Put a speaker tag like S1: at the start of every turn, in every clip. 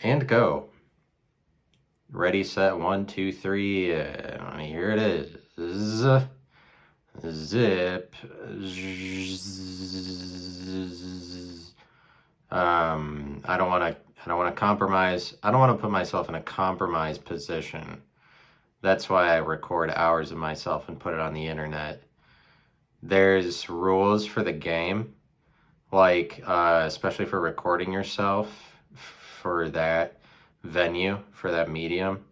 S1: And go. Ready, set, 1, 2, 3. Here it is. Zip. I don't want to compromise. I don't want to put myself in a compromised position. That's why I record hours of myself and put it on the internet. There's rules for the game, like especially for recording yourself for that venue, for that medium,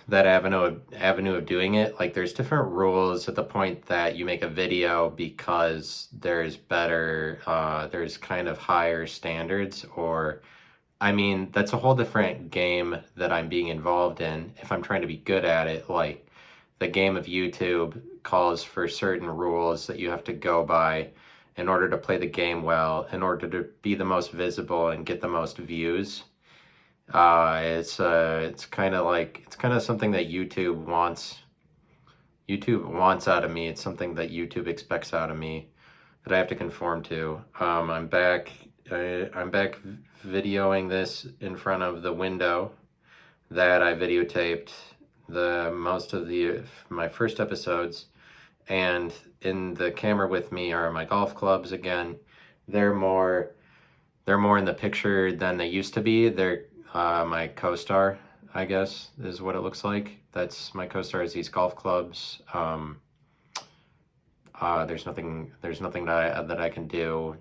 S1: that avenue of doing it. Like there's different rules at the point that you make a video, because there's kind of higher standards, or I mean, that's a whole different game that I'm being involved in if I'm trying to be good at it. Like the game of YouTube calls for certain rules that you have to go by in order to play the game well, in order to be the most visible and get the most views. It's kind of something that YouTube wants. YouTube wants out of me. It's something that YouTube expects out of me that I have to conform to. I'm back videoing this in front of the window that I videotaped most of my first episodes, and in the camera with me are my golf clubs again. They're more in the picture than they used to be. They're my co-star, I guess, is what it looks like. That's my co-star, is these golf clubs. There's nothing that I can do.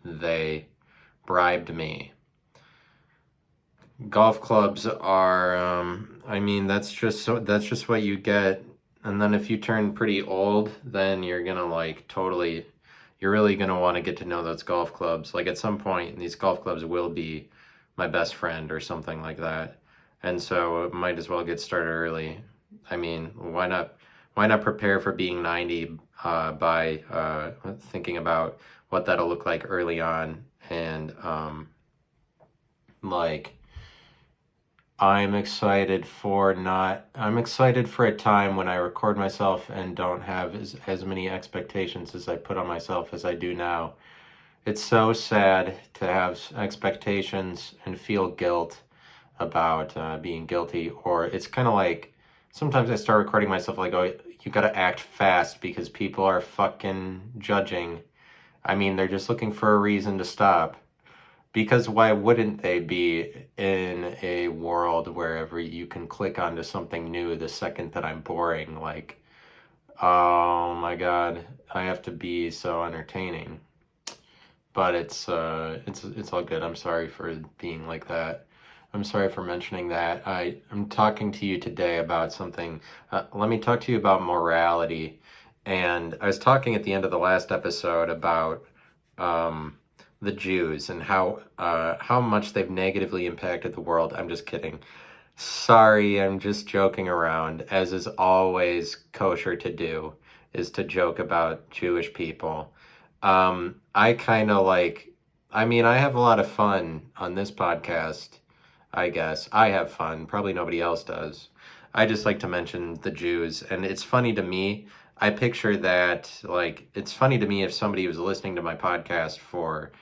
S1: They bribed me. Golf clubs are, I mean, that's just what you get. And then if you turn pretty old, then you're gonna you're really gonna want to get to know those golf clubs. Like at some point, these golf clubs will be my best friend or something like that. And so it might as well get started early. I mean, why not prepare for being 90 by thinking about what that'll look like early on. And I'm excited for a time when I record myself and don't have as many expectations as I put on myself as I do now. It's so sad to have expectations and feel guilt about being guilty. Or it's kind of like, sometimes I start recording myself like, oh, you gotta act fast because people are fucking judging. I mean, they're just looking for a reason to stop. Because why wouldn't they be in a world wherever you can click onto something new the second that I'm boring? Like, oh my God, I have to be so entertaining. But it's all good. I'm sorry for being like that. I'm sorry for mentioning that. I'm talking to you today about something. Let me talk to you about morality. And I was talking at the end of the last episode about the Jews and how much they've negatively impacted the world. I'm just kidding. Sorry, I'm just joking around, as is always kosher to do, is to joke about Jewish people. I kind of I have a lot of fun on this podcast, I guess. I have fun. Probably nobody else does. I just like to mention the Jews, and it's funny to me. I picture that, it's funny to me if somebody was listening to my podcast for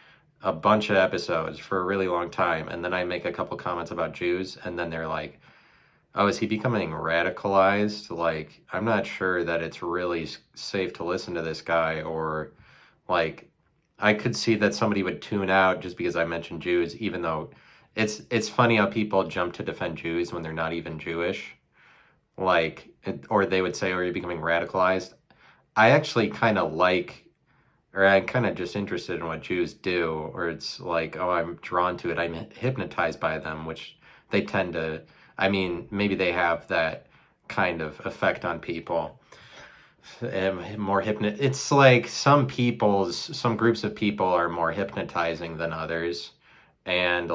S1: a bunch of episodes for a really long time, and then I make a couple comments about Jews, and then they're like, oh, is he becoming radicalized? Like, I'm not sure that it's really safe to listen to this guy, or I could see that somebody would tune out just because I mentioned Jews, even though it's funny how people jump to defend Jews when they're not even Jewish. Or they would say, oh, you're becoming radicalized. I actually I'm kind of just interested in what Jews do, or it's like, oh, I'm drawn to it. I'm hypnotized by them, which they tend to, I mean, maybe they have that kind of effect on people. It's like some groups of people are more hypnotizing than others. And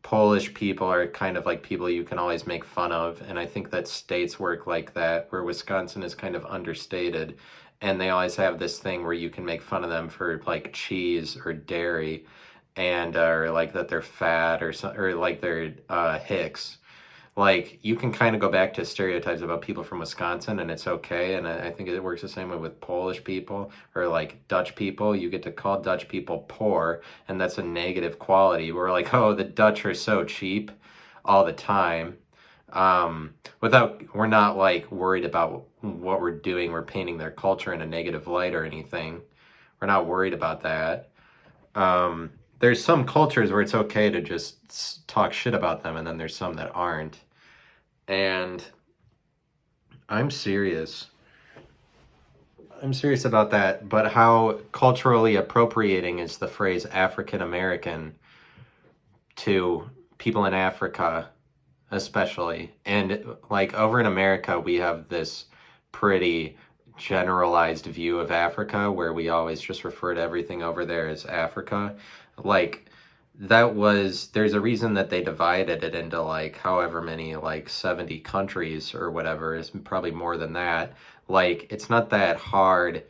S1: Polish people are kind of like people you can always make fun of. And I think that states work like that, where Wisconsin is kind of understated. And they always have this thing where you can make fun of them for cheese or dairy, and or that they're fat, or like they're hicks. like you can kind of go back to stereotypes about people from Wisconsin and it's okay. And I think it works the same way with Polish people or like Dutch people. You get to call Dutch people poor, and that's a negative quality. We're like, oh, the Dutch are so cheap all the time. We're not like worried about what we're doing. We're painting their culture in a negative light or anything. We're not worried about that. There's some cultures where it's okay to just talk shit about them, and then there's some that aren't. And I'm serious. I'm serious about that. But how culturally appropriating is the phrase African American to people in Africa, especially. And like over in America, we have this pretty generalized view of Africa where we always just refer to everything over there as Africa. Like there's a reason that they divided it into like however many, like 70 countries or whatever. It's probably more than that. Like it's not that hard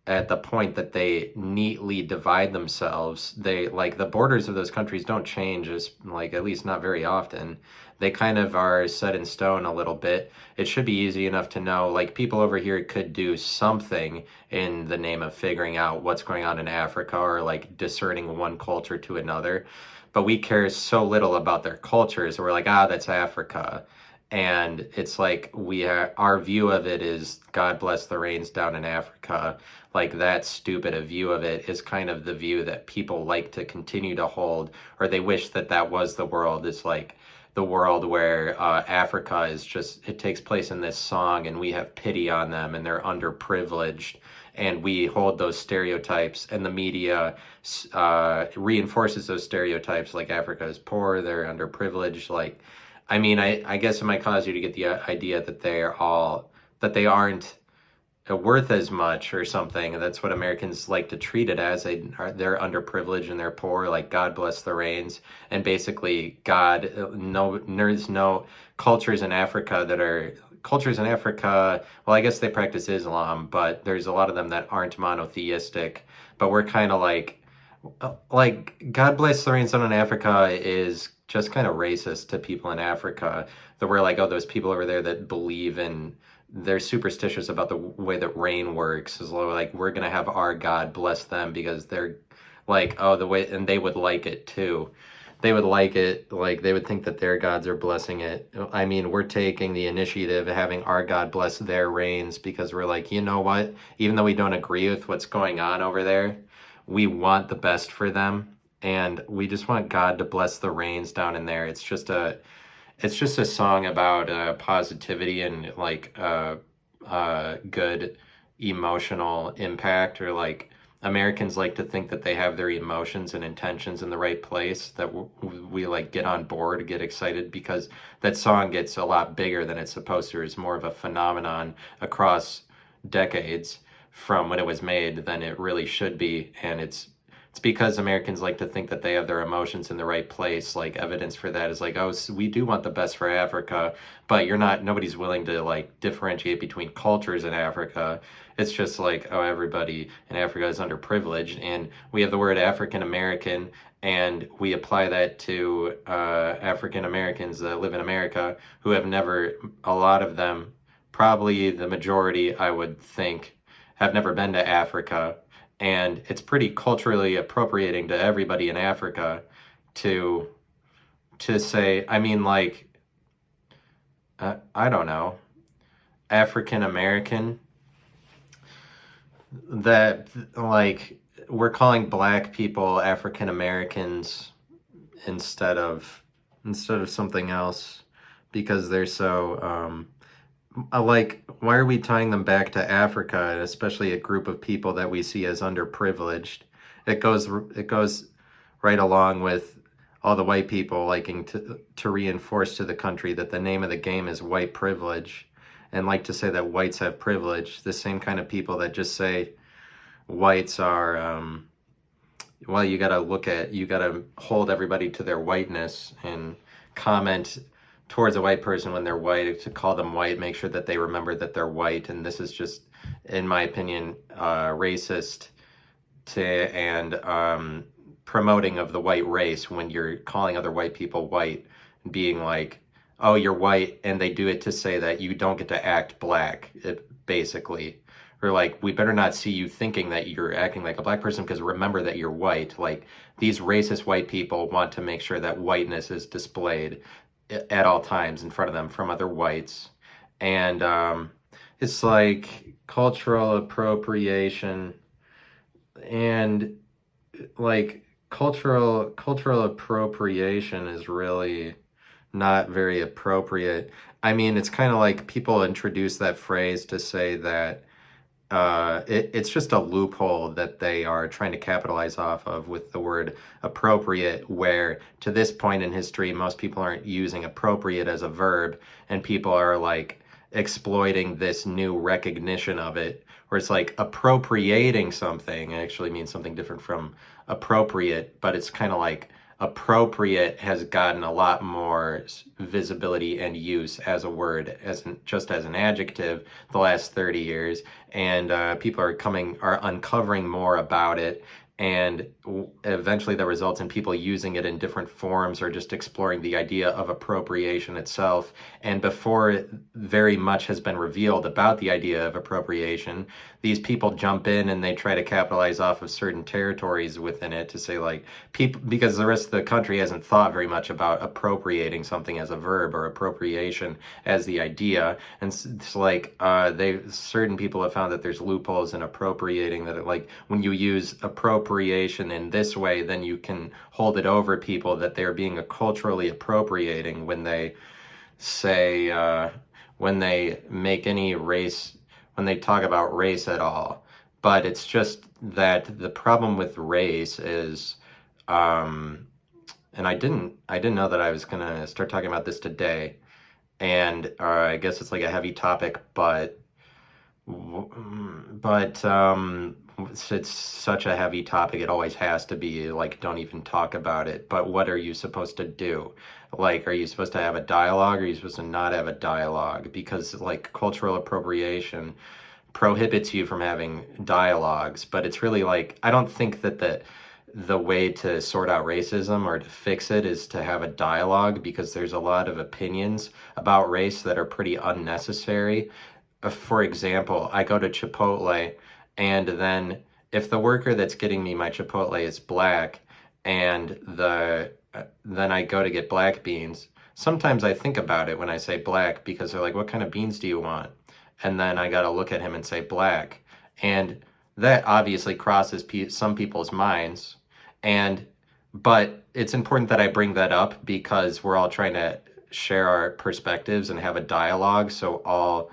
S1: at the point that they neatly divide themselves. They like the borders of those countries don't change, as like at least not very often. They kind of are set in stone a little bit. It should be easy enough to know, like people over here could do something in the name of figuring out what's going on in Africa or like discerning one culture to another. But we care so little about their cultures. We're like, ah, that's Africa. And it's like our view of it is God bless the rains down in Africa. Like that stupid a view of it is kind of the view that people like to continue to hold, or they wish that that was the world. It's like the world where Africa is just, it takes place in this song and we have pity on them and they're underprivileged. And we hold those stereotypes, and the media reinforces those stereotypes, like Africa is poor, they're underprivileged. Like, I mean, I guess it might cause you to get the idea that they aren't worth as much or something. That's what Americans like to treat it as. They're underprivileged and they're poor, like God bless the rains. And basically there's no cultures in Africa well, I guess they practice Islam, but there's a lot of them that aren't monotheistic. But we're kind of like God bless the rains down in Africa is just kind of racist to people in Africa, that we're like, oh, those people over there that believe in, they're superstitious about the way that rain works, is like we're gonna have our God bless them because they're like, oh, the way, and they would like it too. They would like it, like they would think that their gods are blessing it. I mean, we're taking the initiative of having our God bless their rains because we're like, you know what, even though we don't agree with what's going on over there, we want the best for them, and we just want God to bless the rains down in there. It's just a song about positivity and like good emotional impact, or like Americans like to think that they have their emotions and intentions in the right place, that we like get on board, get excited because that song gets a lot bigger than it's supposed to. It's more of a phenomenon across decades from when it was made than it really should be. And it's because Americans like to think that they have their emotions in the right place. Like evidence for that is like, oh, so we do want the best for Africa, but nobody's willing to like differentiate between cultures in Africa. It's just like, oh, everybody in Africa is underprivileged, and we have the word African American, and we apply that to African Americans that live in America who have never, a lot of them, probably the majority, I would think, have never been to Africa. And it's pretty culturally appropriating to everybody in Africa to say, I mean, like, I don't know, African American, that like we're calling black people African Americans instead of something else because they're so like, why are we tying them back to Africa, and especially a group of people that we see as underprivileged? It goes right along with all the white people liking to reinforce to the country that the name of the game is white privilege, and like to say that whites have privilege. The same kind of people that just say whites are, well, you gotta hold everybody to their whiteness and comment towards a white person when they're white, to call them white, make sure that they remember that they're white. And this is just, in my opinion, racist and promoting of the white race when you're calling other white people white, being like, oh, you're white, and they do it to say that you don't get to act black, basically. Or like, we better not see you thinking that you're acting like a black person because remember that you're white. Like, these racist white people want to make sure that whiteness is displayed at all times in front of them from other whites. And it's like cultural appropriation and like cultural appropriation is really not very appropriate. I mean, it's kind of like people introduce that phrase to say that it's just a loophole that they are trying to capitalize off of with the word appropriate, where to this point in history, most people aren't using appropriate as a verb, and people are like exploiting this new recognition of it, where it's like appropriating something actually means something different from appropriate, but it's kind of like appropriate has gotten a lot more visibility and use as a word, just as an adjective the last 30 years, and people are uncovering more about it, and eventually that results in people using it in different forms or just exploring the idea of appropriation itself. And before very much has been revealed about the idea of appropriation, these people jump in and they try to capitalize off of certain territories within it to say like people, because the rest of the country hasn't thought very much about appropriating something as a verb or appropriation as the idea. And it's like certain people have found that there's loopholes in appropriating, that like when you use appropriation in this way, then you can hold it over people that they're being culturally appropriating when they say when they make any race, when they talk about race at all. But it's just that the problem with race is and I didn't know that I was gonna start talking about this today, and I guess it's like a heavy topic, but it's such a heavy topic. It always has to be like, don't even talk about it. But what are you supposed to do? Like, are you supposed to have a dialogue, or are you supposed to not have a dialogue? Because like cultural appropriation prohibits you from having dialogues. But it's really like, I don't think that the way to sort out racism or to fix it is to have a dialogue, because there's a lot of opinions about race that are pretty unnecessary. For example, I go to Chipotle, and then if the worker that's getting me my Chipotle is black, and then I go to get black beans, sometimes I think about it when I say black, because they're like, "What kind of beans do you want?" And then I got to look at him and say black, and that obviously crosses some people's minds, and but it's important that I bring that up because we're all trying to share our perspectives and have a dialogue, so all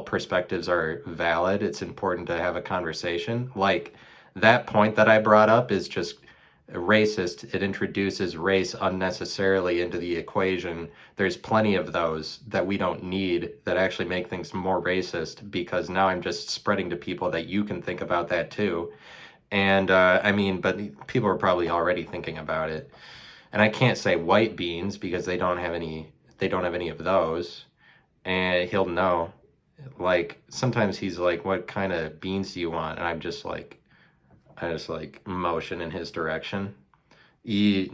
S1: perspectives are valid. It's important to have a conversation. Like, that point that I brought up is just racist. It introduces race unnecessarily into the equation. There's plenty of those that we don't need that actually make things more racist, because now I'm just spreading to people that you can think about that too. And I mean, but people are probably already thinking about it. And I can't say white beans because they don't have any of those, and he'll know. Like, sometimes he's like, "What kind of beans do you want?" And I just like motion in his direction. He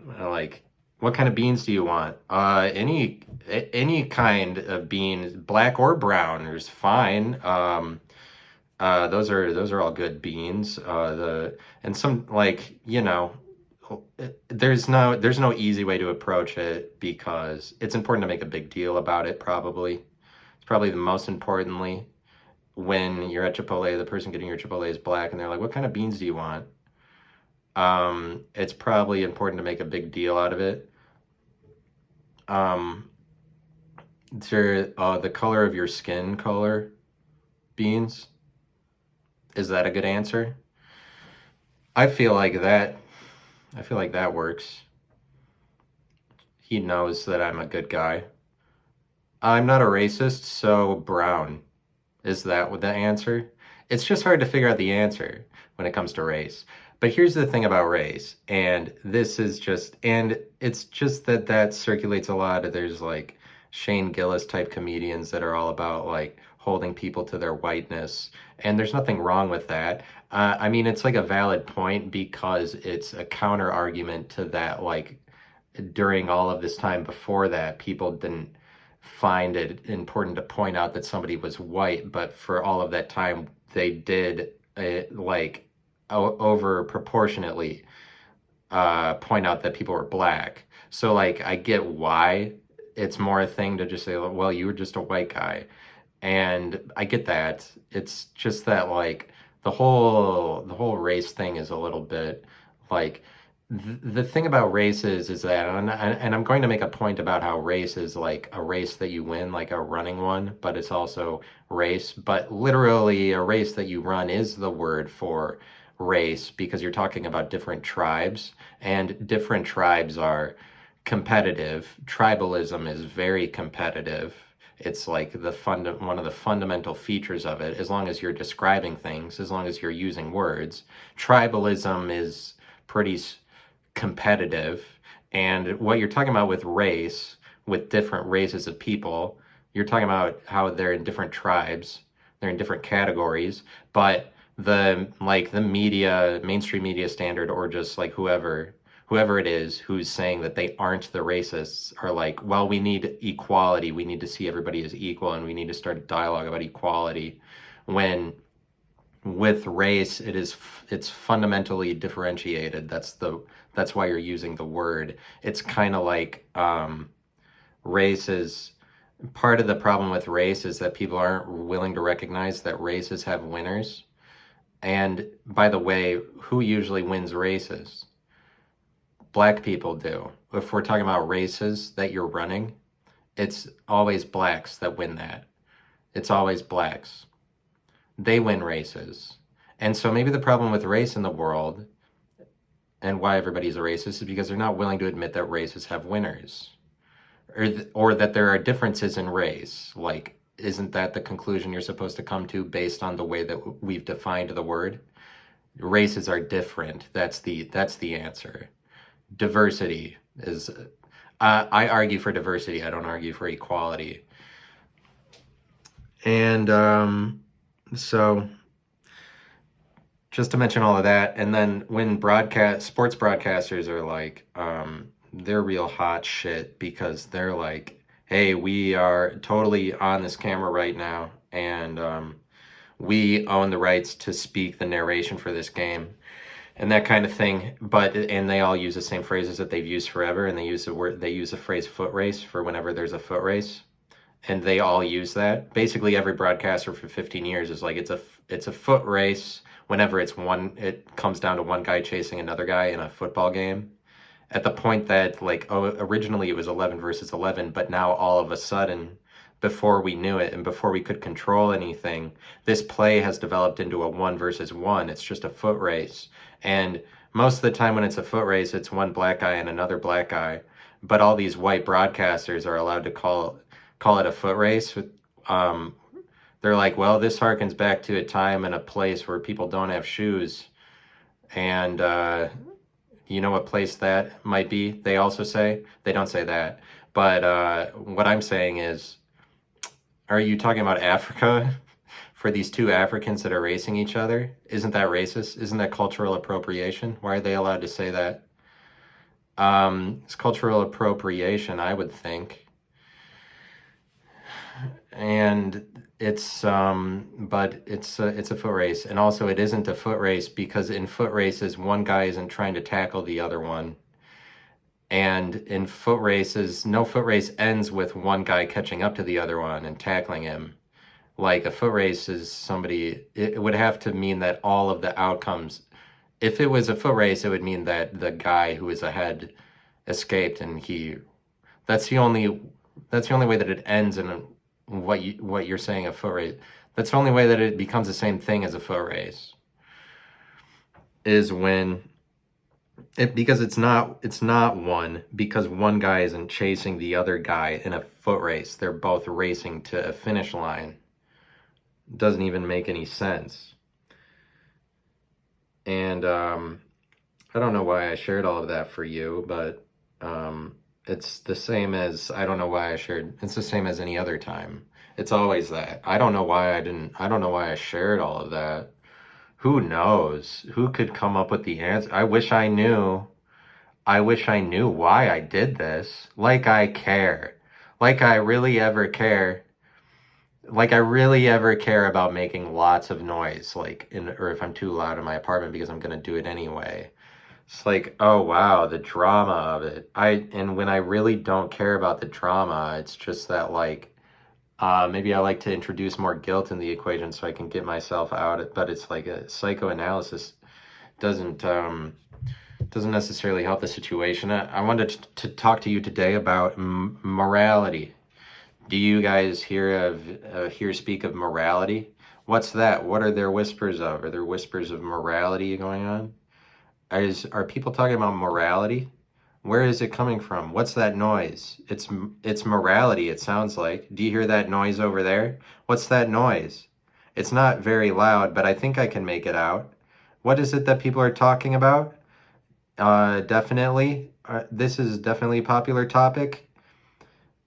S1: like, "What kind of beans do you want?" Any kind of bean, black or brown, is fine. Those are all good beans. And some, like, there's no easy way to approach it, because it's important to make a big deal about it. Probably it's probably the most importantly, when you're at Chipotle, the person getting your Chipotle is black, and they're like, "What kind of beans do you want?" It's probably important to make a big deal out of it. Um, the color of your skin color, beans. Is that a good answer? I feel like that. I feel like that works. He knows that I'm a good guy. I'm not a racist, so brown. Is that what the answer? It's just hard to figure out the answer when it comes to race. But here's the thing about race, and it's just that circulates a lot. There's like Shane Gillis type comedians that are all about like holding people to their whiteness, and there's nothing wrong with that. I mean, it's like a valid point, because it's a counter argument to that like during all of this time before that, people didn't find it important to point out that somebody was white, but for all of that time, they did like over proportionately point out that people were black. So like I get why it's more a thing to just say, well, you were just a white guy. And I get that. It's just that like the whole race thing is a little bit like the thing about race is that, and I'm going to make a point about how race is like a race that you win, like a running one, but it's also race. But literally, a race that you run is the word for race because you're talking about different tribes, and different tribes are competitive. Tribalism is very competitive. It's like one of the fundamental features of it, as long as you're describing things, as long as you're using words. Tribalism is pretty competitive. And what you're talking about with race, with different races of people, you're talking about how they're in different tribes, they're in different categories, but the media, mainstream media standard, or just like whoever it is who's saying that they aren't the racists are like, well, we need equality. We need to see everybody as equal, and we need to start a dialogue about equality. When with race, it's fundamentally differentiated. That's why you're using the word. It's kind of like race is part of the problem with race is that people aren't willing to recognize that races have winners. And by the way, who usually wins races? Black people do. If we're talking about races that you're running, it's always blacks that win that. It's always blacks. They win races. And so maybe the problem with race in the world and why everybody's a racist is because they're not willing to admit that races have winners. Or that there are differences in race. Like, isn't that the conclusion you're supposed to come to based on the way that we've defined the word? Races are different. That's the answer. Diversity is, I argue for diversity. I don't argue for equality. And so just to mention all of that, and then when sports broadcasters are like, they're real hot shit because they're like, hey, we are totally on this camera right now, and we own the rights to speak the narration for this game, and that kind of thing. And they all use the same phrases that they've used forever, and they use the phrase foot race for whenever there's a foot race. And they all use that. Basically, every broadcaster for 15 years is like, it's a foot race whenever it comes down to one guy chasing another guy in a football game. At the point that, like, originally it was 11 versus 11, but now all of a sudden, before we knew it and before we could control anything, this play has developed into a 1 versus 1. It's just a foot race. And most of the time when it's a foot race, it's one black guy and another black guy. But all these white broadcasters are allowed to call it a foot race. They're like, well, this harkens back to a time and a place where people don't have shoes. And you know what place that might be? They also say, they don't say that. But what I'm saying is, are you talking about Africa for these two Africans that are racing each other? Isn't that racist? Isn't that cultural appropriation? Why are they allowed to say that? It's cultural appropriation, I would think. And but it's a foot race. And also it isn't a foot race because in foot races, one guy isn't trying to tackle the other one. And in foot races, no foot race ends with one guy catching up to the other one and tackling him. Like a foot race is it would have to mean that all of the outcomes, if it was a foot race, it would mean that the guy who was ahead escaped, and that's the only way that it ends in what you're saying, a foot race. That's the only way that it becomes the same thing as a foot race, is when because it's not one, because one guy isn't chasing the other guy in a foot race. They're both racing to a finish line. It doesn't even make any sense. And I don't know why I shared all of that for you, but it's the same as, I don't know why it's the same as any other time. It's always that. I don't know why I shared all of that. Who knows? Who could come up with the answer? I wish I knew. I wish I knew why I did this. Like I care. Like I really ever care. Like I really ever care about making lots of noise, or if I'm too loud in my apartment because I'm gonna do it anyway. It's like, oh wow, the drama of it. And when I really don't care about the drama, it's just that maybe I like to introduce more guilt in the equation so I can get myself out. But it's like a psychoanalysis doesn't doesn't necessarily help the situation. I wanted to talk to you today about morality. Do you guys hear speak of morality? What's that? What are there whispers of? Are there whispers of morality going on? Are people talking about morality? Where is it coming from? What's that noise? It's morality, it sounds like. Do you hear that noise over there? What's that noise? It's not very loud, but I think I can make it out. What is it that people are talking about? Definitely. This is definitely a popular topic.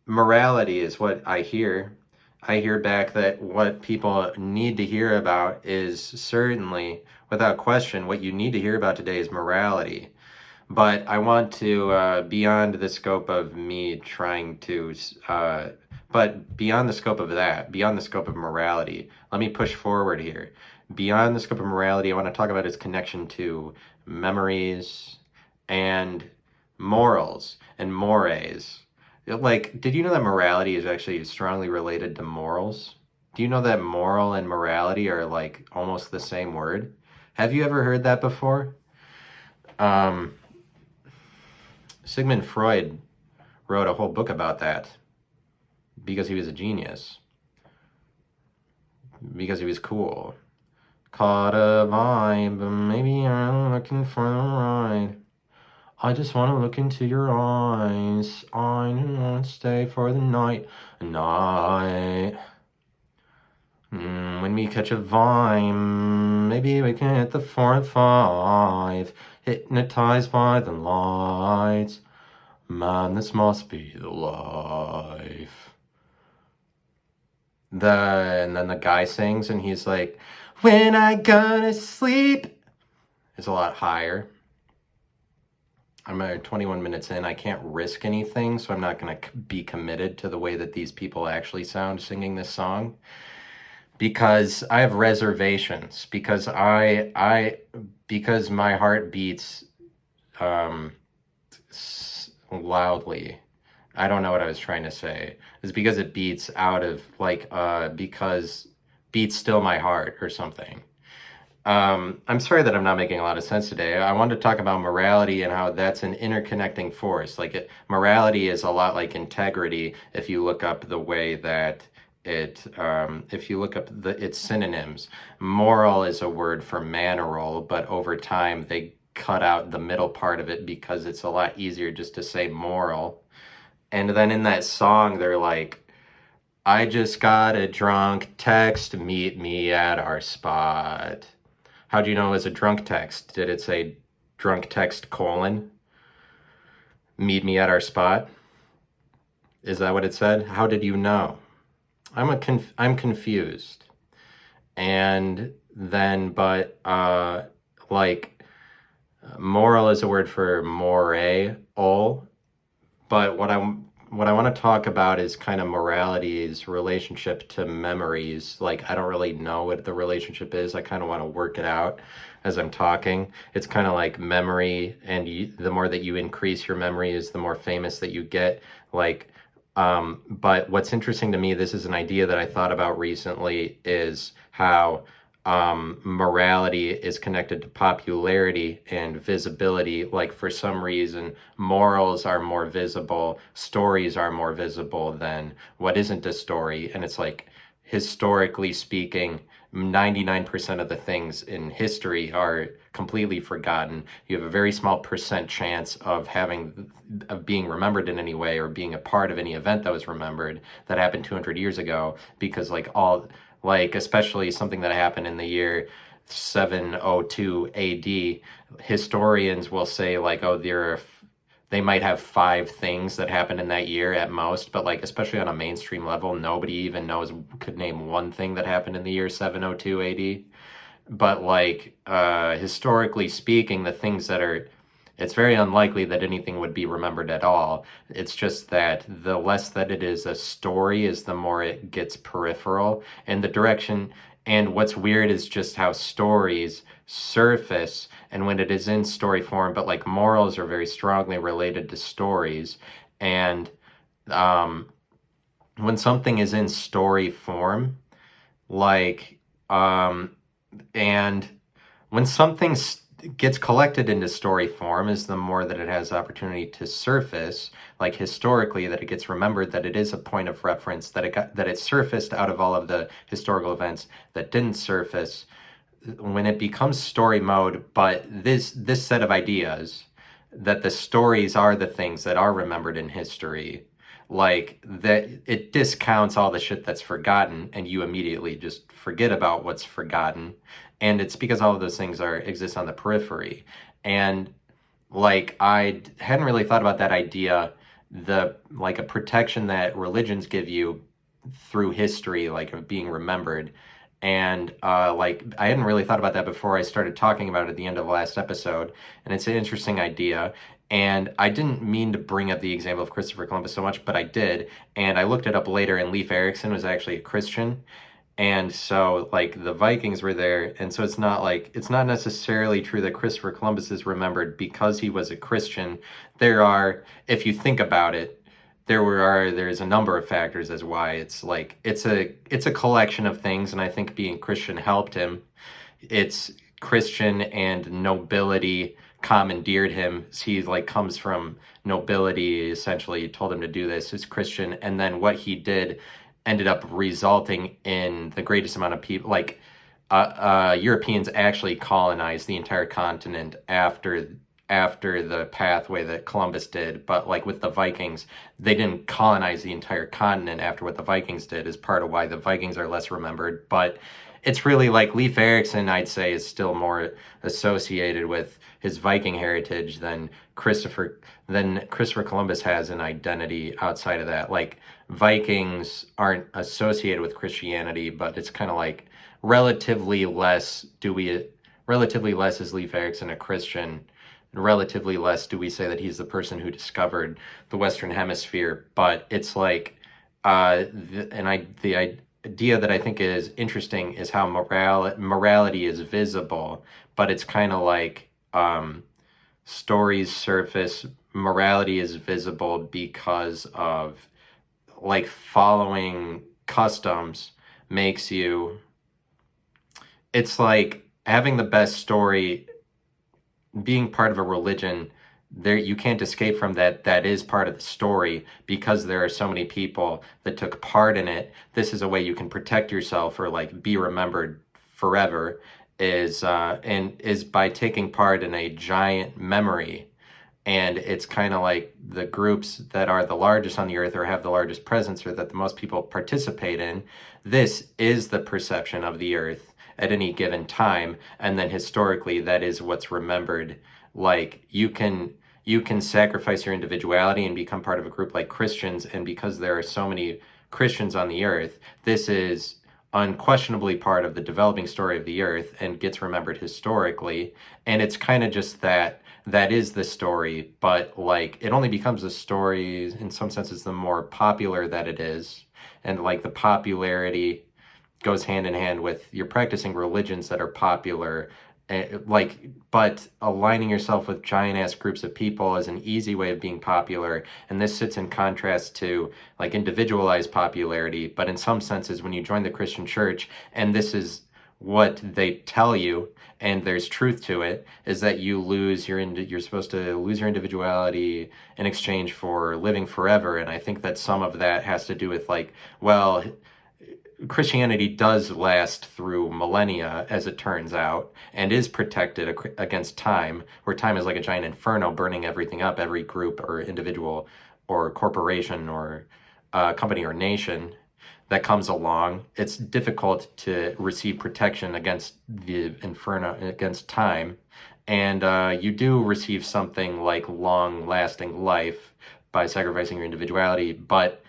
S1: Morality is what I hear. I hear back that what people need to hear about is certainly, without question, what you need to hear about today is morality. But I want to, beyond the scope of me trying to, but beyond the scope of that, beyond the scope of morality, let me push forward here. Beyond the scope of morality, I want to talk about its connection to memories and morals and mores. Like, did you know that morality is actually strongly related to morals? Do you know that moral and morality are like almost the same word? Have you ever heard that before? Um, Sigmund Freud wrote a whole book about that because he was a genius, because he was cool. Caught a vibe, maybe I'm looking for the ride. I just want to look into your eyes. I want to stay for the night. When we catch a vibe, maybe we can hit the 4 and 5. Hypnotized by the lights. Man, this must be the life. And then the guy sings and he's like, when I go to sleep. It's a lot higher. I'm 21 minutes in. I can't risk anything, so I'm not going to be committed to the way that these people actually sound singing this song, because I have reservations, because because my heart beats loudly. I don't know what I was trying to say. It's because it beats out of because beats still my heart or something. I'm sorry that I'm not making a lot of sense today. I wanted to talk about morality and how that's an interconnecting force. Morality is a lot like integrity if you look up the way that if you look up its synonyms. Moral is a word for manneral, but over time they cut out the middle part of it because it's a lot easier just to say moral. And then in that song, they're like, I just got a drunk text, meet me at our spot. How do you know it was a drunk text? Did it say drunk text : meet me at our spot? Is that what it said? How did you know? I'm confused. And then, moral is a word for moral. But what I want to talk about is kind of morality's relationship to memories. Like, I don't really know what the relationship is. I kind of want to work it out as I'm talking. It's kind of like memory, and the more that you increase your memory is the more famous that you get. But what's interesting to me, this is an idea that I thought about recently, is how morality is connected to popularity and visibility. Like, for some reason, morals are more visible, stories are more visible than what isn't a story. And it's like, historically speaking, 99% of the things in history are completely forgotten. You have a very small percent chance of being remembered in any way, or being a part of any event that was remembered that happened 200 years ago, because especially something that happened in the year 702 AD, historians will say they might have 5 things that happened in that year at most, but especially on a mainstream level, nobody even could name one thing that happened in the year 702 AD. But historically speaking, the things that are It's very unlikely that anything would be remembered at all. It's just that the less that it is a story is the more it gets peripheral. And the direction, and what's weird is just how stories surface, and when it is in story form, but like morals are very strongly related to stories. And um, when something is in story form, like, and when something gets collected into story form is the more that it has opportunity to surface, like historically, that it gets remembered, that it is a point of reference, that it surfaced out of all of the historical events that didn't surface. When it becomes story mode, but this set of ideas that the stories are the things that are remembered in history, like that, it discounts all the shit that's forgotten, and you immediately just forget about what's forgotten. And it's because all of those things exist on the periphery. And like, I hadn't really thought about that idea, the like a protection that religions give you through history, like of being remembered. And like, I hadn't really thought about that before I started talking about it at the end of the last episode. And it's an interesting idea. And I didn't mean to bring up the example of Christopher Columbus so much, but I did. And I looked it up later, and Leif Erikson was actually a Christian. And so, like, the Vikings were there. And so it's not necessarily true that Christopher Columbus is remembered because he was a Christian. If you think about it, there's a number of factors as why it's a collection of things. And I think being Christian helped him. It's Christian, and nobility commandeered him. He like comes from nobility, essentially told him to do this. It's Christian, and then what he did ended up resulting in the greatest amount of people. Like, Europeans actually colonized the entire continent after the pathway that Columbus did. But like with the Vikings, they didn't colonize the entire continent after what the Vikings did, is part of why the Vikings are less remembered. But it's really like Leif Erikson, I'd say, is still more associated with his Viking heritage than Christopher Columbus has an identity outside of that. Like, Vikings aren't associated with Christianity, but it's kind of like relatively less is Leif Erikson a Christian. Relatively less do we say that he's the person who discovered the Western Hemisphere. But it's like, the idea that I think is interesting is how morality is visible, but it's kind of like, stories surface, morality is visible because of, like, following customs makes you, it's like having the best story, being part of a religion. There, you can't escape from that is part of the story, because there are so many people that took part in it. This is a way you can protect yourself, or like be remembered forever, is by taking part in a giant memory. And it's kind of like the groups that are the largest on the earth, or have the largest presence, or that the most people participate in. This is the perception of the earth at any given time. And then historically, that is what's remembered. Like, you can sacrifice your individuality and become part of a group like Christians. And because there are so many Christians on the earth, this is unquestionably part of the developing story of the earth and gets remembered historically. And it's kind of just that is the story, but like, it only becomes a story in some senses the more popular that it is. And like, the popularity goes hand in hand with you're practicing religions that are popular. But aligning yourself with giant ass groups of people is an easy way of being popular. And this sits in contrast to like individualized popularity. But in some senses, when you join the Christian church, and this is what they tell you, and there's truth to it, is that you're supposed to lose your individuality in exchange for living forever. And I think that some of that has to do with like, well, Christianity does last through millennia, as it turns out, and is protected against time, where time is like a giant inferno burning everything up, every group or individual or corporation or company or nation that comes along. It's difficult to receive protection against the inferno, against time. And you do receive something like long-lasting life by sacrificing your individuality, but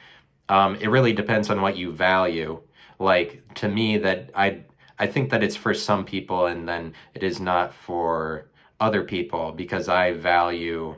S1: it really depends on what you value. Like, to me, that I think that it's for some people, and then it is not for other people because I value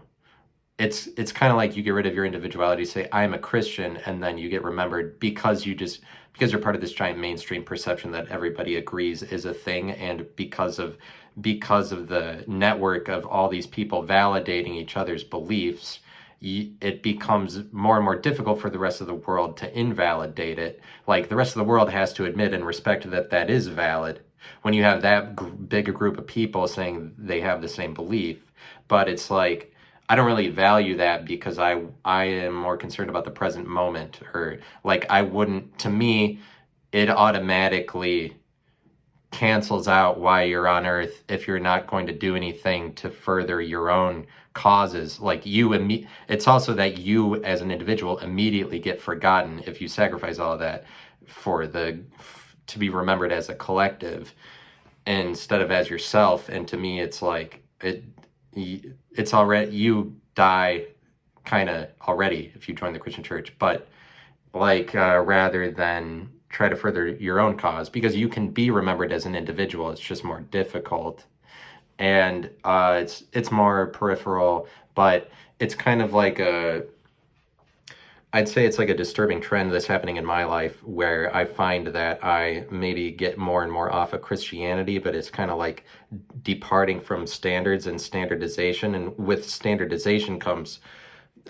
S1: it's kind of like you get rid of your individuality, say I'm a Christian, and then you get remembered because you're part of this giant mainstream perception that everybody agrees is a thing, and because of the network of all these people validating each other's beliefs, it becomes more and more difficult for the rest of the world to invalidate it. Like the rest of the world has to admit and respect that that is valid when you have that big a group of people saying they have the same belief. But it's like I don't really value that because I am more concerned about the present moment, or like I wouldn't, to me it automatically cancels out why you're on earth if you're not going to do anything to further your own causes. Like it's also that you as an individual immediately get forgotten if you sacrifice all of that to be remembered as a collective instead of as yourself. And to me it's like it's already, you die kind of already if you join the Christian church, but like rather than try to further your own cause, because you can be remembered as an individual, it's just more difficult, and it's more peripheral, but it's kind of like I'd say it's like a disturbing trend that's happening in my life where I find that I maybe get more and more off of Christianity, but it's kind of like departing from standards and standardization. And with standardization comes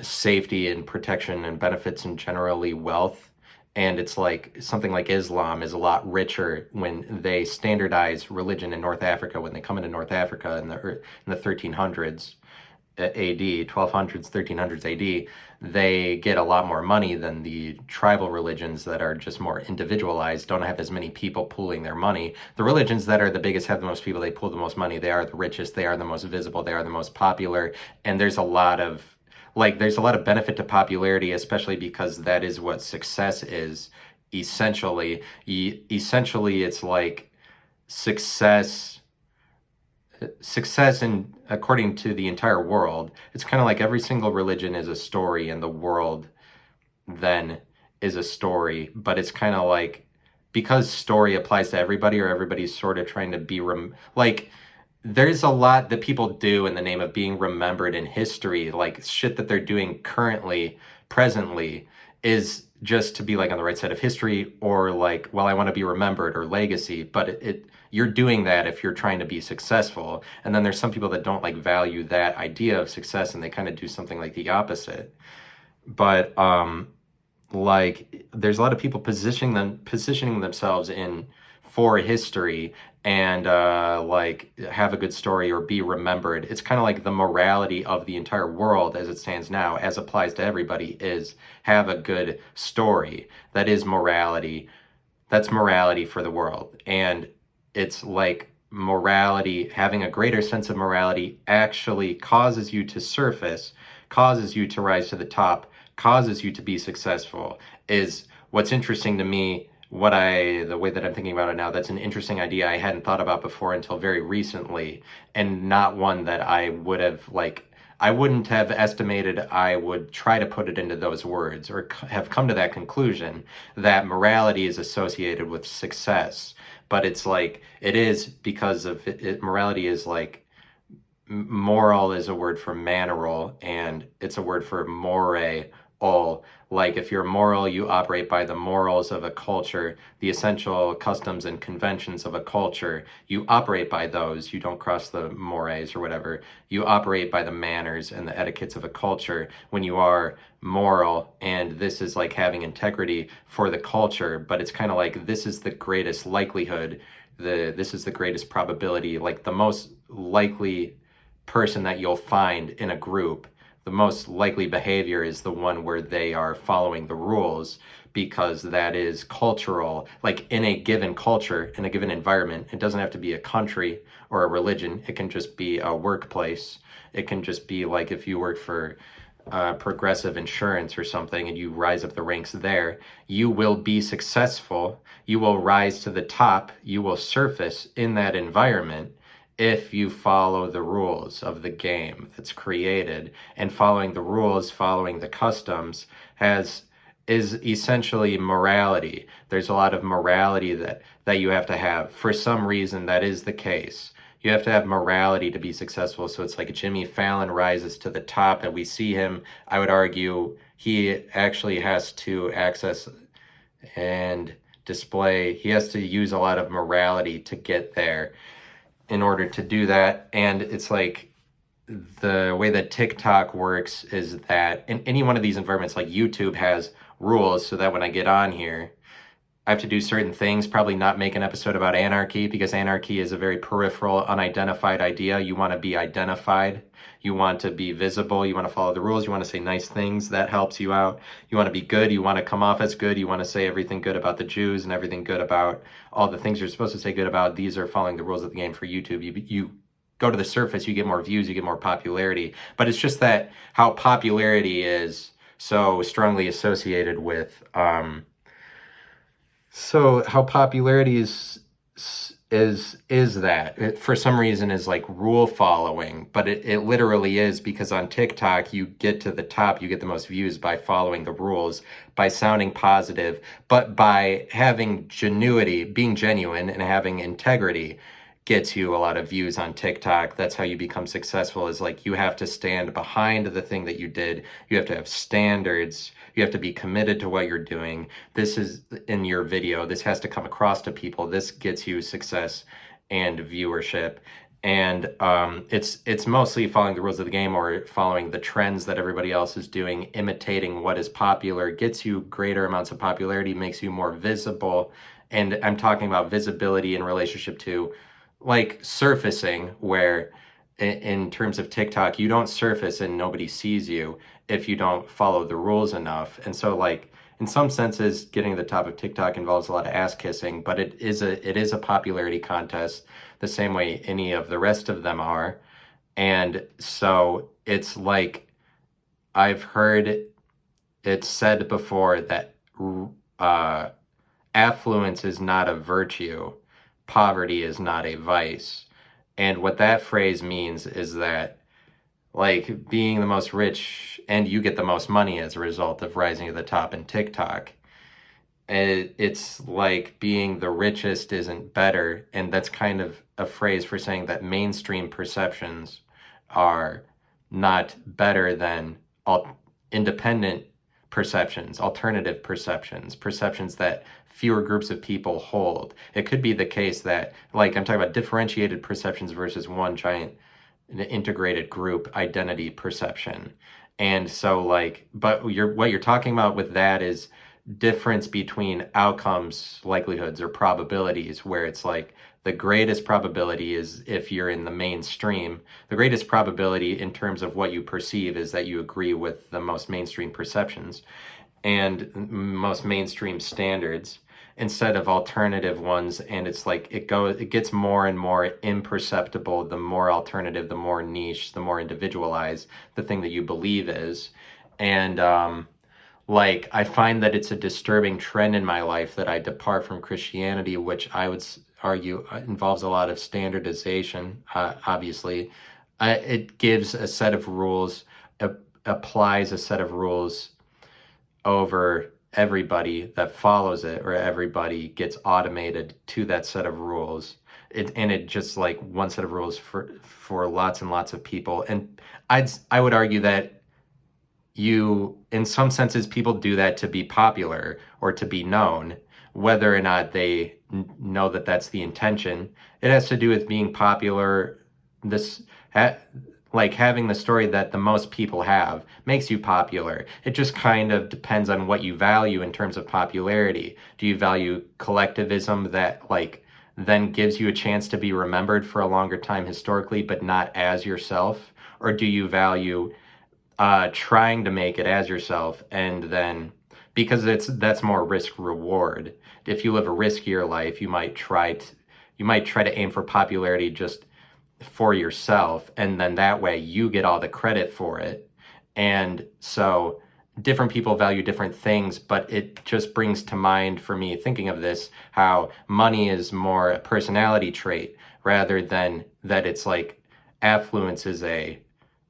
S1: safety and protection and benefits and generally wealth. And it's like something like Islam is a lot richer when they standardize religion in North Africa. When they come into North Africa in the 1300s AD, 1200s, 1300s AD, they get a lot more money than the tribal religions that are just more individualized, don't have as many people pooling their money. The religions that are the biggest have the most people, they pool the most money, they are the richest, they are the most visible, they are the most popular, and there's a lot of benefit to popularity, especially because that is what success is. Essentially, it's like success in according to the entire world. It's kind of like every single religion is a story, and the world then is a story. But it's kind of like, because story applies to everybody, or everybody's sort of trying to be like, there's a lot that people do in the name of being remembered in history, like shit that they're doing presently is just to be like on the right side of history, or like, well, I want to be remembered, or legacy. But you're doing that if you're trying to be successful. And then there's some people that don't like value that idea of success, and they kind of do something like the opposite. But like there's a lot of people positioning themselves in for history, and like have a good story or be remembered. It's kind of like the morality of the entire world as it stands now, as applies to everybody, is have a good story. That is morality. That's morality for the world. And it's like morality, having a greater sense of morality, actually causes you to surface, causes you to rise to the top, causes you to be successful, is what's interesting to me. The way that I'm thinking about it now, that's an interesting idea I hadn't thought about before until very recently, and not one that I wouldn't have estimated I would try to put it into those words, or have come to that conclusion that morality is associated with success. But it's like, it is because of morality is like, moral is a word for manual, and it's a word for more. All, like if you're moral, you operate by the morals of a culture, the essential customs and conventions of a culture. You operate by those. You don't cross the mores or whatever. You operate by the manners and the etiquettes of a culture when you are moral. And this is like having integrity for the culture. But it's kind of like, this is the greatest likelihood. This is the greatest probability, like the most likely person that you'll find in a group. The most likely behavior is the one where they are following the rules, because that is cultural. Like in a given culture, in a given environment, it doesn't have to be a country or a religion. It can just be a workplace. It can just be like if you work for Progressive Insurance or something, and you rise up the ranks there, you will be successful. You will rise to the top. You will surface in that environment if you follow the rules of the game that's created. And following the rules, following the customs is essentially morality. There's a lot of morality that you have to have. For some reason, that is the case. You have to have morality to be successful. So it's like Jimmy Fallon rises to the top and we see him. I would argue he actually has to access and display, he has to use a lot of morality to get there in order to do that. And it's like the way that TikTok works is that in any one of these environments, like YouTube has rules so that when I get on here, I have to do certain things, probably not make an episode about anarchy because anarchy is a very peripheral, unidentified idea. You want to be identified. You want to be visible. You want to follow the rules. You want to say nice things. That helps you out. You want to be good. You want to come off as good. You want to say everything good about the Jews and everything good about all the things you're supposed to say good about. These are following the rules of the game for YouTube. You go to the surface, you get more views, you get more popularity. But it's just that how popularity is so strongly associated with... So how popularity is that it, for some reason is like rule following, but it literally is because on TikTok you get to the top, you get the most views by following the rules, by sounding positive, but by having genuity, being genuine and having integrity gets you a lot of views on TikTok. That's how you become successful, is like you have to stand behind the thing that you did. You have to have standards. You have to be committed to what you're doing. This is in your video. This has to come across to people. This gets you success and viewership. And it's mostly following the rules of the game or following the trends that everybody else is doing, imitating what is popular, gets you greater amounts of popularity, makes you more visible. And I'm talking about visibility in relationship to like surfacing, where in terms of TikTok, you don't surface and nobody sees you if you don't follow the rules enough. And so like in some senses, getting to the top of TikTok involves a lot of ass kissing, but it is a popularity contest the same way any of the rest of them are. And so it's like I've heard it said before that affluence is not a virtue, poverty is not a vice. And what that phrase means is that, like, being the most rich and you get the most money as a result of rising to the top in TikTok, it's like being the richest isn't better. And that's kind of a phrase for saying that mainstream perceptions are not better than independent perceptions, alternative perceptions, perceptions that fewer groups of people hold. It could be the case that, like, I'm talking about differentiated perceptions versus one giant integrated group identity perception. And so, like, but what you're talking about with that is difference between outcomes, likelihoods, or probabilities, where it's like the greatest probability is if you're in the mainstream. The greatest probability in terms of what you perceive is that you agree with the most mainstream perceptions and most mainstream standards instead of alternative ones. And it's like it gets more and more imperceptible the more alternative, the more niche, the more individualized the thing that you believe is. And like, I find that it's a disturbing trend in my life that I depart from Christianity, which I would argue involves a lot of standardization, obviously. It gives a set of rules, applies a set of rules over everybody that follows it, or everybody gets automated to that set of rules. And it just like one set of rules for lots and lots of people. And I would argue that in some senses, people do that to be popular or to be known, whether or not they know that that's the intention. It has to do with being popular. Like having the story that the most people have makes you popular. It just kind of depends on what you value in terms of popularity. Do you value collectivism that like then gives you a chance to be remembered for a longer time historically, but not as yourself? Or do you value trying to make it as yourself, and then because that's more risk reward. If you live a riskier life, you might try to aim for popularity just for yourself, and then that way you get all the credit for it. And so different people value different things, but it just brings to mind for me thinking of this how money is more a personality trait rather than that it's like affluence is a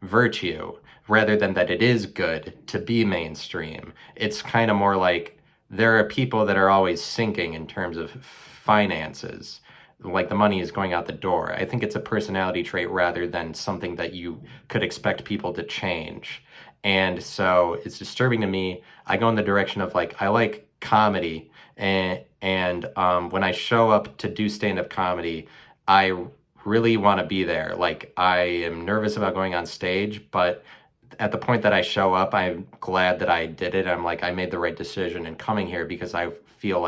S1: virtue, rather than that it is good to be mainstream. It's kind of more like there are people that are always sinking in terms of finances. like the money is going out the door. I think it's a personality trait rather than something that you could expect people to change. And so it's disturbing to me. I go in the direction of like, I like comedy, and when I show up to do stand-up comedy, I really want to be there. Like, I am nervous about going on stage, but at the point that I show up, I'm glad that I did it. I'm like, I made the right decision in coming here because I feel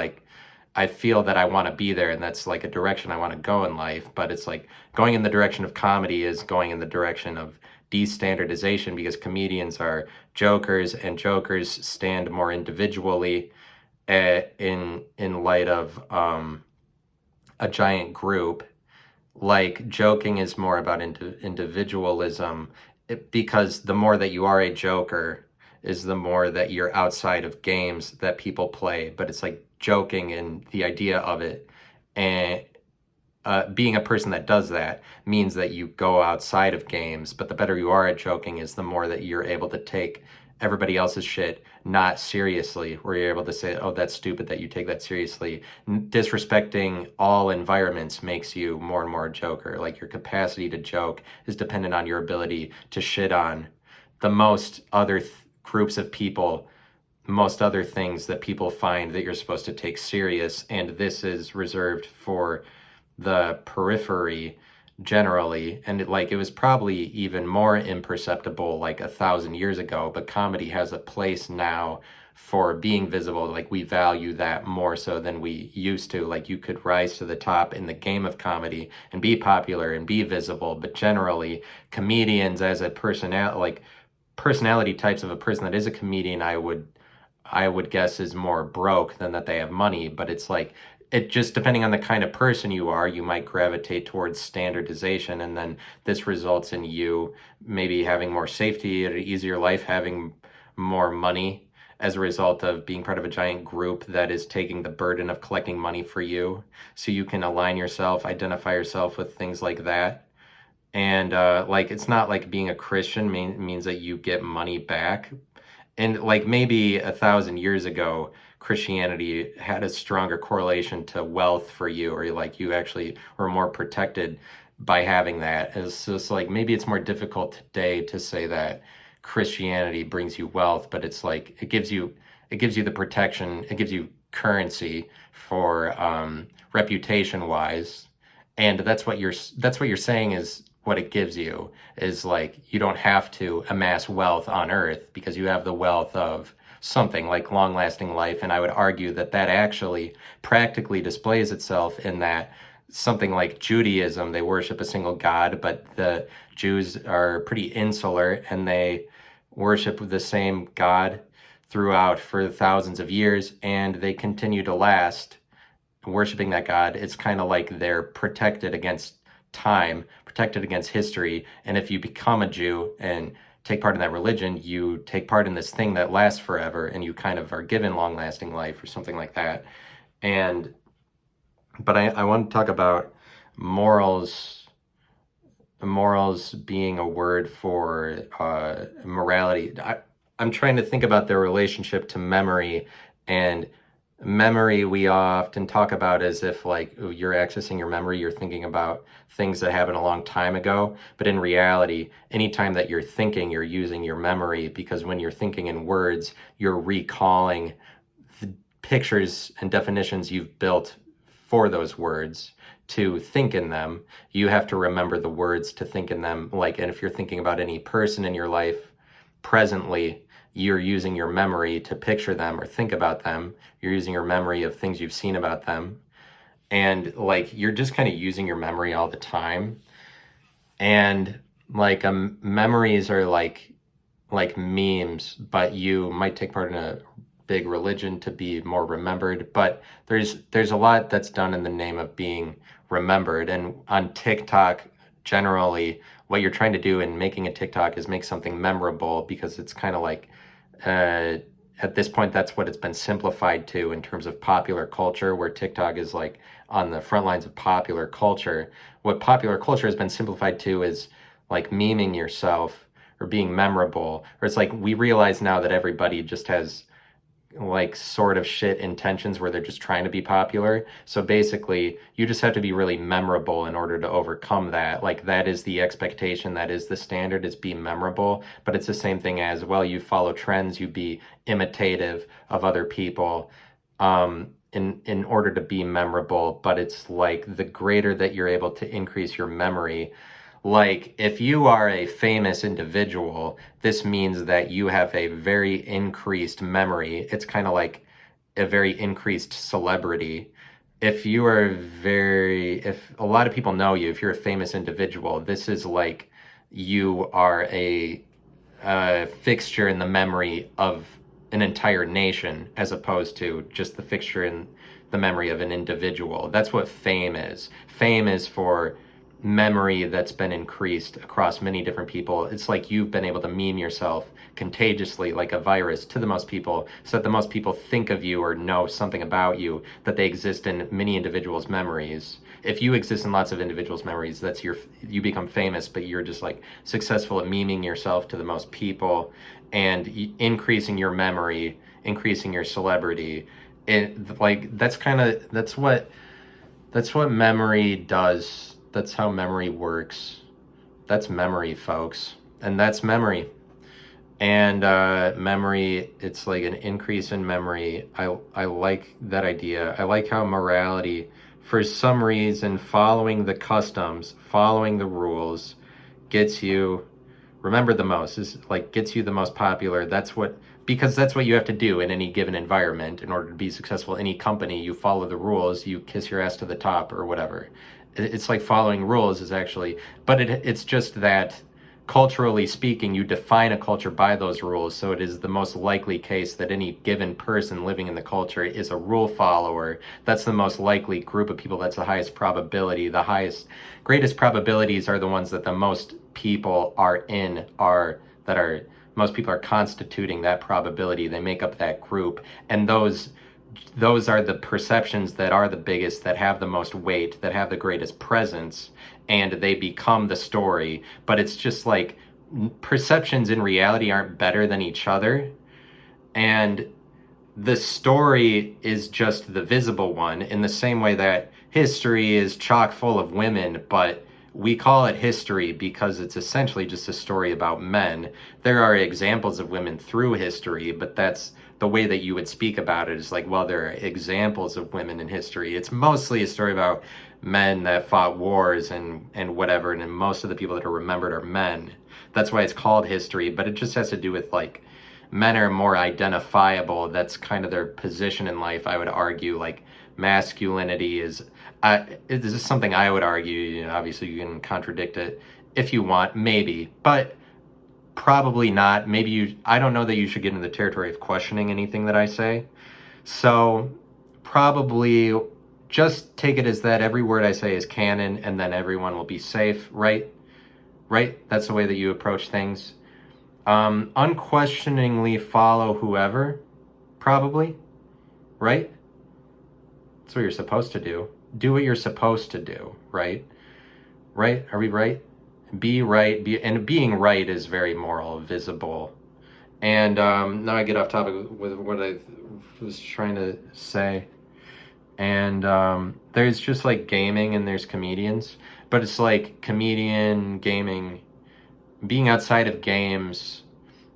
S1: that I want to be there, and that's like a direction I want to go in life. But it's like going in the direction of comedy is going in the direction of destandardization, because comedians are jokers, and jokers stand more individually in light of a giant group. Like, joking is more about individualism, because the more that you are a joker is the more that you're outside of games that people play. But it's like joking and the idea of it, and being a person that does that means that you go outside of games. But the better you are at joking is the more that you're able to take everybody else's shit not seriously, where you're able to say, oh, that's stupid that you take that seriously. Disrespecting all environments makes you more and more a joker. Like, your capacity to joke is dependent on your ability to shit on the most other groups of people, most other things that people find that you're supposed to take serious. And this is reserved for the periphery generally. And it was probably even more imperceptible like 1,000 years ago, but comedy has a place now for being visible. Like, we value that more so than we used to. Like, you could rise to the top in the game of comedy and be popular and be visible, but generally comedians as a personality types of a person that is a comedian, I would guess is more broke than that they have money. But it's like, it just, depending on the kind of person you are, you might gravitate towards standardization, and then this results in you maybe having more safety, an easier life, having more money as a result of being part of a giant group that is taking the burden of collecting money for you, so you can align yourself, identify yourself with things like that. And like, it's not like being a Christian means that you get money back. And like, maybe 1,000 years ago, Christianity had a stronger correlation to wealth for you, or like you actually were more protected by having that. It's just like, maybe it's more difficult today to say that Christianity brings you wealth, but it's like, it gives you the protection, it gives you currency for reputation wise. And that's what you're saying is what it gives you, is like, you don't have to amass wealth on earth because you have the wealth of something like long lasting life. And I would argue that that actually practically displays itself in that something like Judaism, they worship a single God, but the Jews are pretty insular, and they worship the same God throughout for thousands of years, and they continue to last worshiping that God. It's kind of like they're protected against time, protected against history. And if you become a Jew and take part in that religion, you take part in this thing that lasts forever, and you kind of are given long lasting life or something like that. But I want to talk about morals, morals being a word for morality. I'm trying to think about their relationship to memory. And memory, we often talk about as if like, you're accessing your memory, you're thinking about things that happened a long time ago. But in reality, anytime that you're thinking, you're using your memory, because when you're thinking in words, you're recalling the pictures and definitions you've built for those words to think in them. You have to remember the words to think in them. Like, and if you're thinking about any person in your life presently, you're using your memory to picture them or think about them. You're using your memory of things you've seen about them. And like, you're just kind of using your memory all the time. And like, memories are like memes, but you might take part in a big religion to be more remembered. But there's a lot that's done in the name of being remembered. And on TikTok, generally, what you're trying to do in making a TikTok is make something memorable, because it's kind of like, at this point, that's what it's been simplified to in terms of popular culture, where TikTok is like on the front lines of popular culture. What popular culture has been simplified to is like memeing yourself or being memorable. Or it's like, we realize now that everybody just has like sort of shit intentions where they're just trying to be popular. So basically, you just have to be really memorable in order to overcome that. Like that is the expectation, that is the standard, is be memorable. But it's the same thing as, well, you follow trends, you be imitative of other people in order to be memorable. But it's like the greater that you're able to increase your memory, like, if you are a famous individual, this means that you have a very increased memory. It's kind of like a very increased celebrity. If a lot of people know you, if you're a famous individual, this is like you are a fixture in the memory of an entire nation, as opposed to just the fixture in the memory of an individual. That's what fame is. Fame is for memory that's been increased across many different people. It's like you've been able to meme yourself contagiously like a virus to the most people, so that the most people think of you or know something about you, that they exist in many individuals' memories. If you exist in lots of individuals' memories, that's you become famous, but you're just like successful at memeing yourself to the most people and increasing your memory, increasing your celebrity. Like that's what memory does. That's how memory works. That's memory, folks. And that's memory. And memory, it's like an increase in memory. I like that idea. I like how morality, for some reason, following the customs, following the rules, gets you remembered the most, is like gets you the most popular. Because that's what you have to do in any given environment in order to be successful. Any company, you follow the rules, you kiss your ass to the top or whatever. It's like following rules is actually, but it's just that culturally speaking, you define a culture by those rules. So it is the most likely case that any given person living in the culture is a rule follower. That's the most likely group of people. That's the highest probability. Greatest probabilities are the ones that the most people most people are constituting that probability. They make up that group. And those are the perceptions that are the biggest, that have the most weight, that have the greatest presence, and they become the story. But it's just like perceptions in reality aren't better than each other, and the story is just the visible one, in the same way that history is chock full of women, but we call it history because it's essentially just a story about men. There are examples of women through history, but that's the way that you would speak about it, is like, well, there are examples of women in history. It's mostly a story about men that fought wars and whatever, and most of the people that are remembered are men. That's why it's called history, but it just has to do with like men are more identifiable. That's kind of their position in life, I would argue. Like masculinity is this is something I would argue. You know, obviously you can contradict it if you want, maybe, but probably not. I don't know that you should get into the territory of questioning anything that I say. So probably just take it as that every word I say is canon, and then everyone will be safe, right? Right? That's the way that you approach things. Unquestioningly follow whoever, probably, right? That's what you're supposed to do. Do what you're supposed to do, right? Right? Are we right? Be right. And being right is very moral, visible. And now I get off topic with what I was trying to say. And there's just like gaming and there's comedians. But it's like comedian, gaming, being outside of games.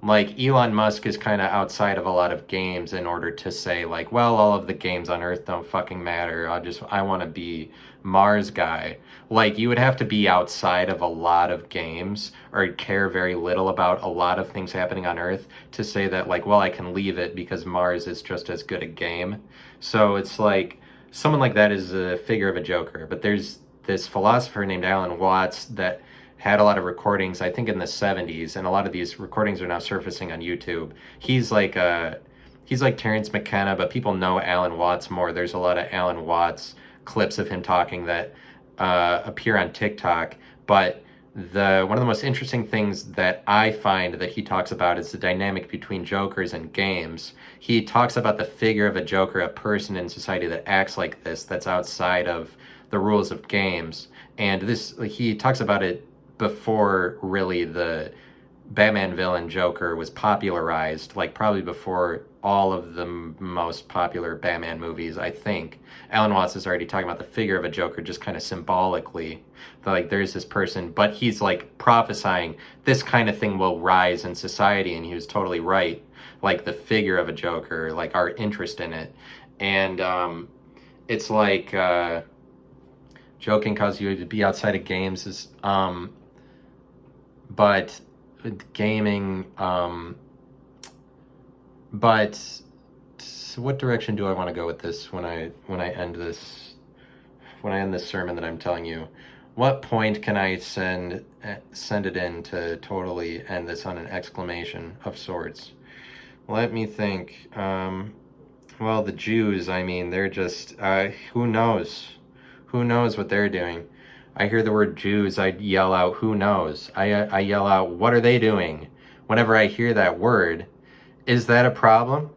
S1: Like Elon Musk is kind of outside of a lot of games in order to say like, well, all of the games on Earth don't fucking matter. I want to be Mars guy. Like you would have to be outside of a lot of games or care very little about a lot of things happening on Earth to say that like, well, I can leave it because Mars is just as good a game. So it's like someone like that is a figure of a joker. But there's this philosopher named Alan Watts that had a lot of recordings, I think in the 70s, and a lot of these recordings are now surfacing on YouTube. He's like Terrence McKenna, but people know Alan Watts more. There's a lot of Alan Watts clips of him talking that appear on TikTok. But one of the most interesting things that I find that he talks about is the dynamic between jokers and games. He talks about the figure of a joker, a person in society that acts like this, that's outside of the rules of games. And he talks about it before really the Batman villain Joker was popularized, like probably before all of the most popular Batman movies, I think. Alan Watts is already talking about the figure of a Joker just kind of symbolically. Like there's this person, but he's like prophesying this kind of thing will rise in society, and he was totally right. Like the figure of a Joker, like our interest in it. And it's like joking causes you to be outside of games is but gaming but so what direction do I want to go with this when I end this sermon that I'm telling you? What point can I send it in to totally end this on an exclamation of sorts? Let me think. Well, the Jews, I mean, they're just who knows what they're doing. I hear the word Jews, I yell out, who knows? I yell out, what are they doing? Whenever I hear that word. Is that a problem?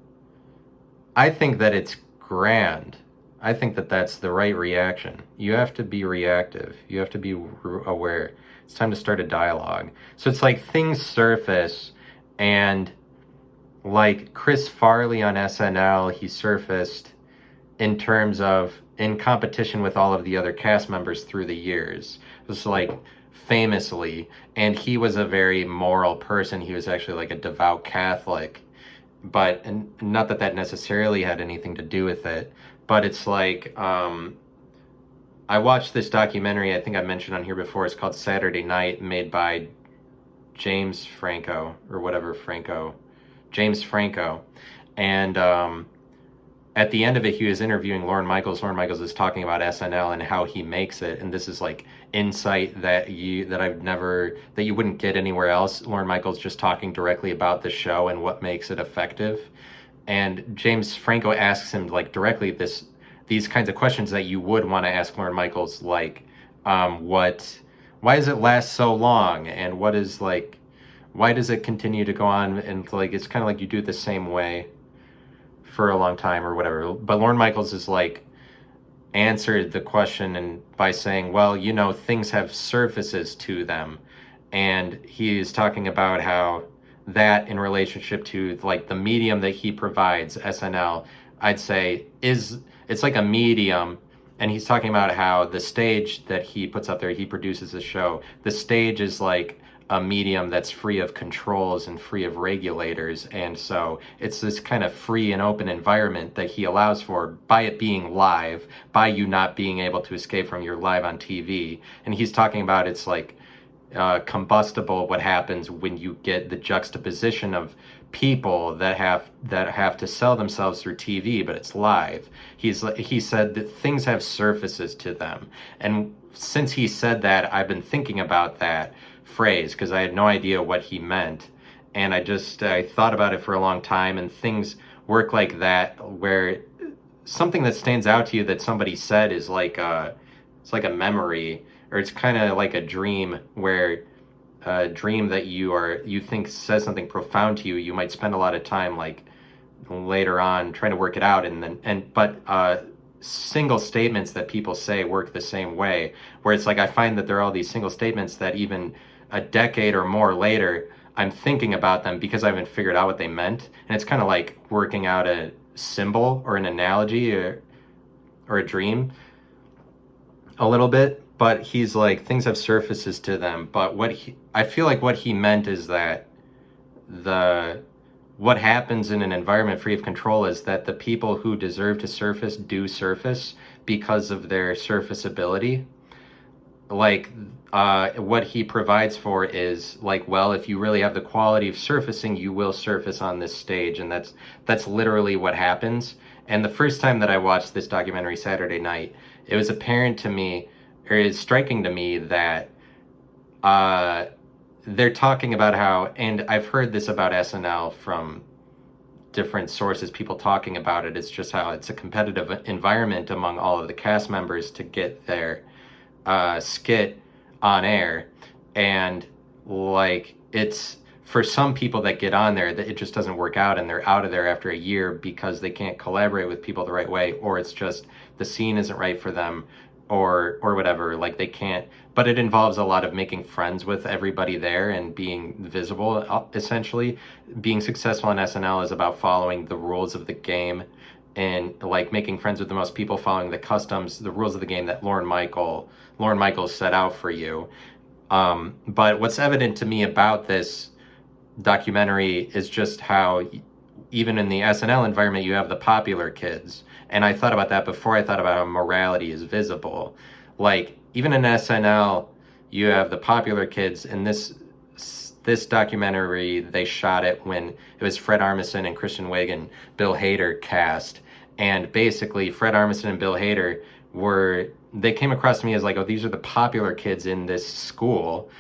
S1: I think that it's grand. I think that that's the right reaction. You have to be reactive. You have to be aware. It's time to start a dialogue. So it's like things surface, and like Chris Farley on SNL, he surfaced in terms of in competition with all of the other cast members through the years. It was like famously, and he was a very moral person. He was actually like a devout Catholic, but and not that necessarily had anything to do with it. But it's like I watched this documentary. I think I mentioned on here before. It's called Saturday Night, made by James Franco or whatever James Franco, and at the end of it, he was interviewing Lorne Michaels. Lorne Michaels is talking about SNL and how he makes it, and this is like insight that you wouldn't get anywhere else. Lorne Michaels just talking directly about the show and what makes it effective. And James Franco asks him like directly these kinds of questions that you would want to ask Lorne Michaels, like why does it last so long, and why does it continue to go on, and like it's kind of like you do it the same way for a long time or whatever. But Lorne Michaels is like answered the question and by saying, well, things have surfaces to them. And he is talking about how that in relationship to like the medium that he provides, SNL, I'd say it's like a medium. And he's talking about how the stage that he puts up there, he produces a show. The stage is like a medium that's free of controls and free of regulators, and so it's this kind of free and open environment that he allows for by it being live, by you not being able to escape from your live on TV. And he's talking about it's like combustible, what happens when you get the juxtaposition of people that have to sell themselves through TV, but it's live. He said that things have surfaces to them, and since he said that, I've been thinking about that phrase because I had no idea what he meant, and I thought about it for a long time. And things work like that, where something that stands out to you that somebody said is like it's like a memory, or it's kind of like a dream, where a dream that you think says something profound to you. You might spend a lot of time like later on trying to work it out, but single statements that people say work the same way, where it's like I find that there are all these single statements that even a decade or more later I'm thinking about them because I haven't figured out what they meant. And it's kind of like working out a symbol or an analogy or a dream a little bit. But he's like, things have surfaces to them, but I feel like what he meant is that what happens in an environment free of control is that the people who deserve to surface do surface because of their surfaceability. Like what he provides for is like, well, if you really have the quality of surfacing, you will surface on this stage. And that's literally what happens. And the first time that I watched this documentary, Saturday Night, it was apparent to me, or it's striking to me, that they're talking about how, and I've heard this about SNL from different sources, people talking about it, it's just how it's a competitive environment among all of the cast members to get their skit on air. And like, it's for some people that get on there that it just doesn't work out, and they're out of there after a year because they can't collaborate with people the right way, or it's just the scene isn't right for them, or whatever. Like they can't, but it involves a lot of making friends with everybody there and being visible. Essentially, being successful in SNL is about following the rules of the game and like making friends with the most people, following the customs, the rules of the game that Lorne Michaels set out for you. But what's evident to me about this documentary is just how even in the SNL environment, you have the popular kids. And I thought about that before I thought about how morality is visible. Like, even in SNL, you have the popular kids. And this documentary, they shot it when it was Fred Armisen and Kristen Wiig and Bill Hader cast. And basically, Fred Armisen and Bill Hader they came across to me as like, oh, these are the popular kids in this school,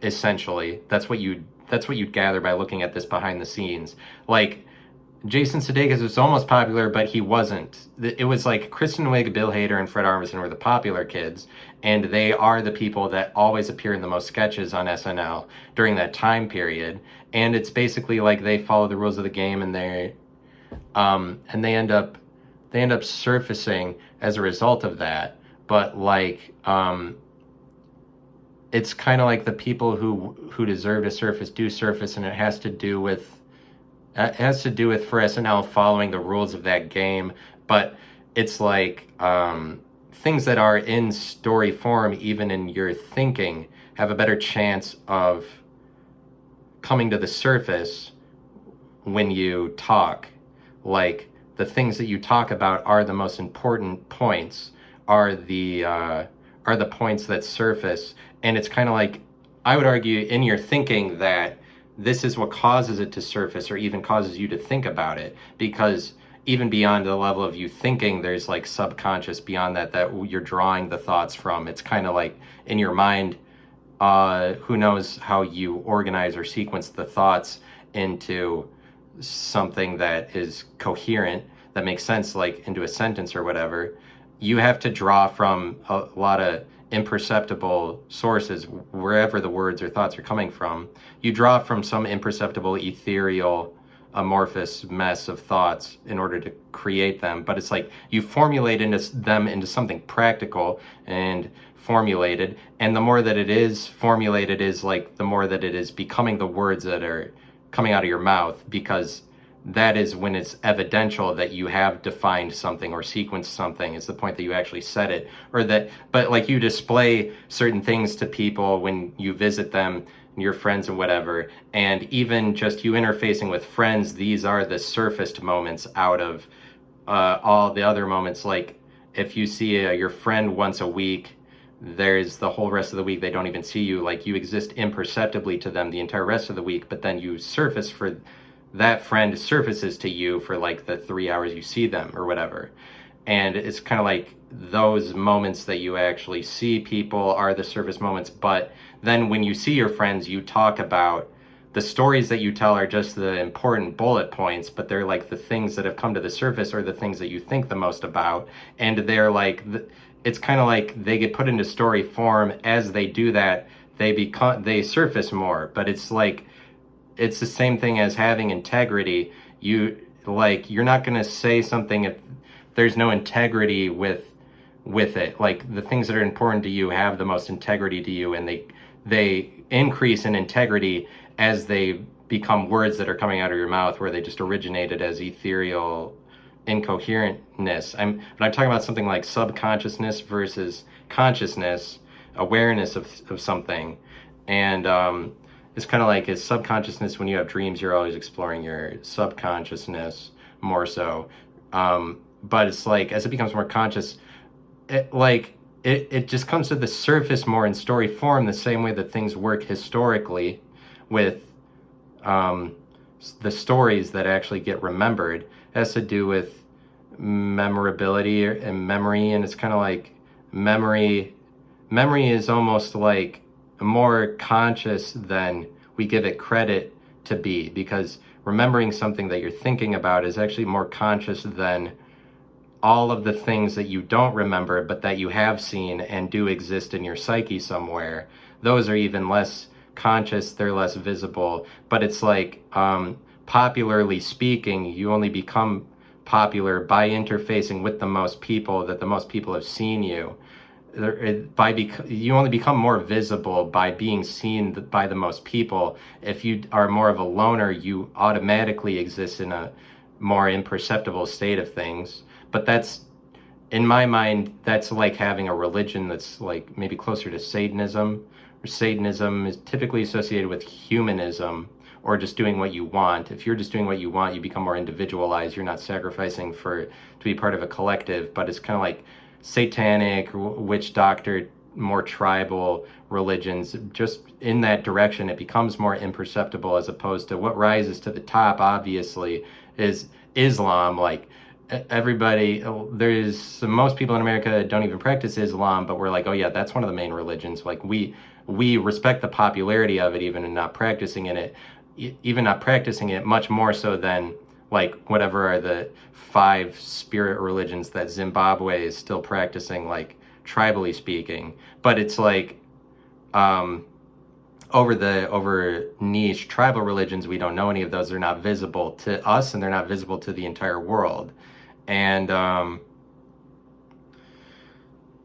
S1: essentially. That's what you'd gather by looking at this behind the scenes. Like, Jason Sudeikis was almost popular, but he wasn't. It was like Kristen Wiig, Bill Hader, and Fred Armisen were the popular kids, and they are the people that always appear in the most sketches on SNL during that time period. And it's basically like they follow the rules of the game, and they end up surfacing as a result of that. But like it's kind of like the people who deserve to surface do surface, and it has to do with for SNL following the rules of that game. But it's like things that are in story form, even in your thinking, have a better chance of coming to the surface when you talk. Like, the things that you talk about are the most important points, are the points that surface. And it's kind of like, I would argue in your thinking that this is what causes it to surface, or even causes you to think about it, because even beyond the level of you thinking, there's like subconscious beyond that you're drawing the thoughts from. It's kind of like in your mind, who knows how you organize or sequence the thoughts into something that is coherent, that makes sense, like into a sentence or whatever. You have to draw from a lot of imperceptible sources, wherever the words or thoughts are coming from. You draw from some imperceptible, ethereal, amorphous mess of thoughts in order to create them. But it's like you formulate them into something practical and formulated. And the more that it is formulated is like the more that it is becoming the words that are coming out of your mouth, because that is when it's evidential that you have defined something or sequenced something. It's the point that you actually said it, but like you display certain things to people when you visit them, your friends and whatever. And even just you interfacing with friends, these are the surfaced moments out of all the other moments. Like if you see your friend once a week, there's the whole rest of the week they don't even see you. Like you exist imperceptibly to them the entire rest of the week, but then you surface for that friend surfaces to you for like the 3 hours you see them or whatever. And it's kind of like those moments that you actually see people are the surface moments. But then when you see your friends, you talk about the stories that you tell are just the important bullet points, but they're like the things that have come to the surface or the things that you think the most about. And they're like, it's kind of like they get put into story form. As they do that, they surface more. But it's like, it's the same thing as having integrity. You're not going to say something if there's no integrity with it. Like the things that are important to you have the most integrity to you, and they increase in integrity as they become words that are coming out of your mouth, where they just originated as ethereal incoherentness. But I'm talking about something like subconsciousness versus consciousness, awareness of something. And it's kind of like, is subconsciousness, when you have dreams, you're always exploring your subconsciousness more so. But it's like, as it becomes more conscious, it just comes to the surface more in story form, the same way that things work historically with the stories that actually get remembered. It has to do with memorability and memory. And it's kind of like memory is almost like more conscious than we give it credit to be, because remembering something that you're thinking about is actually more conscious than all of the things that you don't remember but that you have seen and do exist in your psyche somewhere. Those are even less conscious, they're less visible. But it's like, popularly speaking, you only become popular by interfacing with the most people, that the most people have seen you. you only become more visible by being seen by the most people. If you are more of a loner, you automatically exist in a more imperceptible state of things. But that's, in my mind, that's like having a religion that's like maybe closer to Satanism. Or Satanism is typically associated with humanism, or just doing what you want. If you're just doing what you want, you become more individualized. You're not sacrificing to be part of a collective. But it's kind of like satanic, witch doctor, more tribal religions. Just in that direction, it becomes more imperceptible, as opposed to what rises to the top, obviously, is Islam. Like, everybody, there's most people in America don't even practice Islam, but we're like, oh yeah, that's one of the main religions. Like, we respect the popularity of it, even in not practicing it, even not practicing it, much more so than like whatever are the 5 spirit religions that Zimbabwe is still practicing, like tribally speaking. But it's like, over niche tribal religions, we don't know any of those. They're not visible to us, and they're not visible to the entire world. And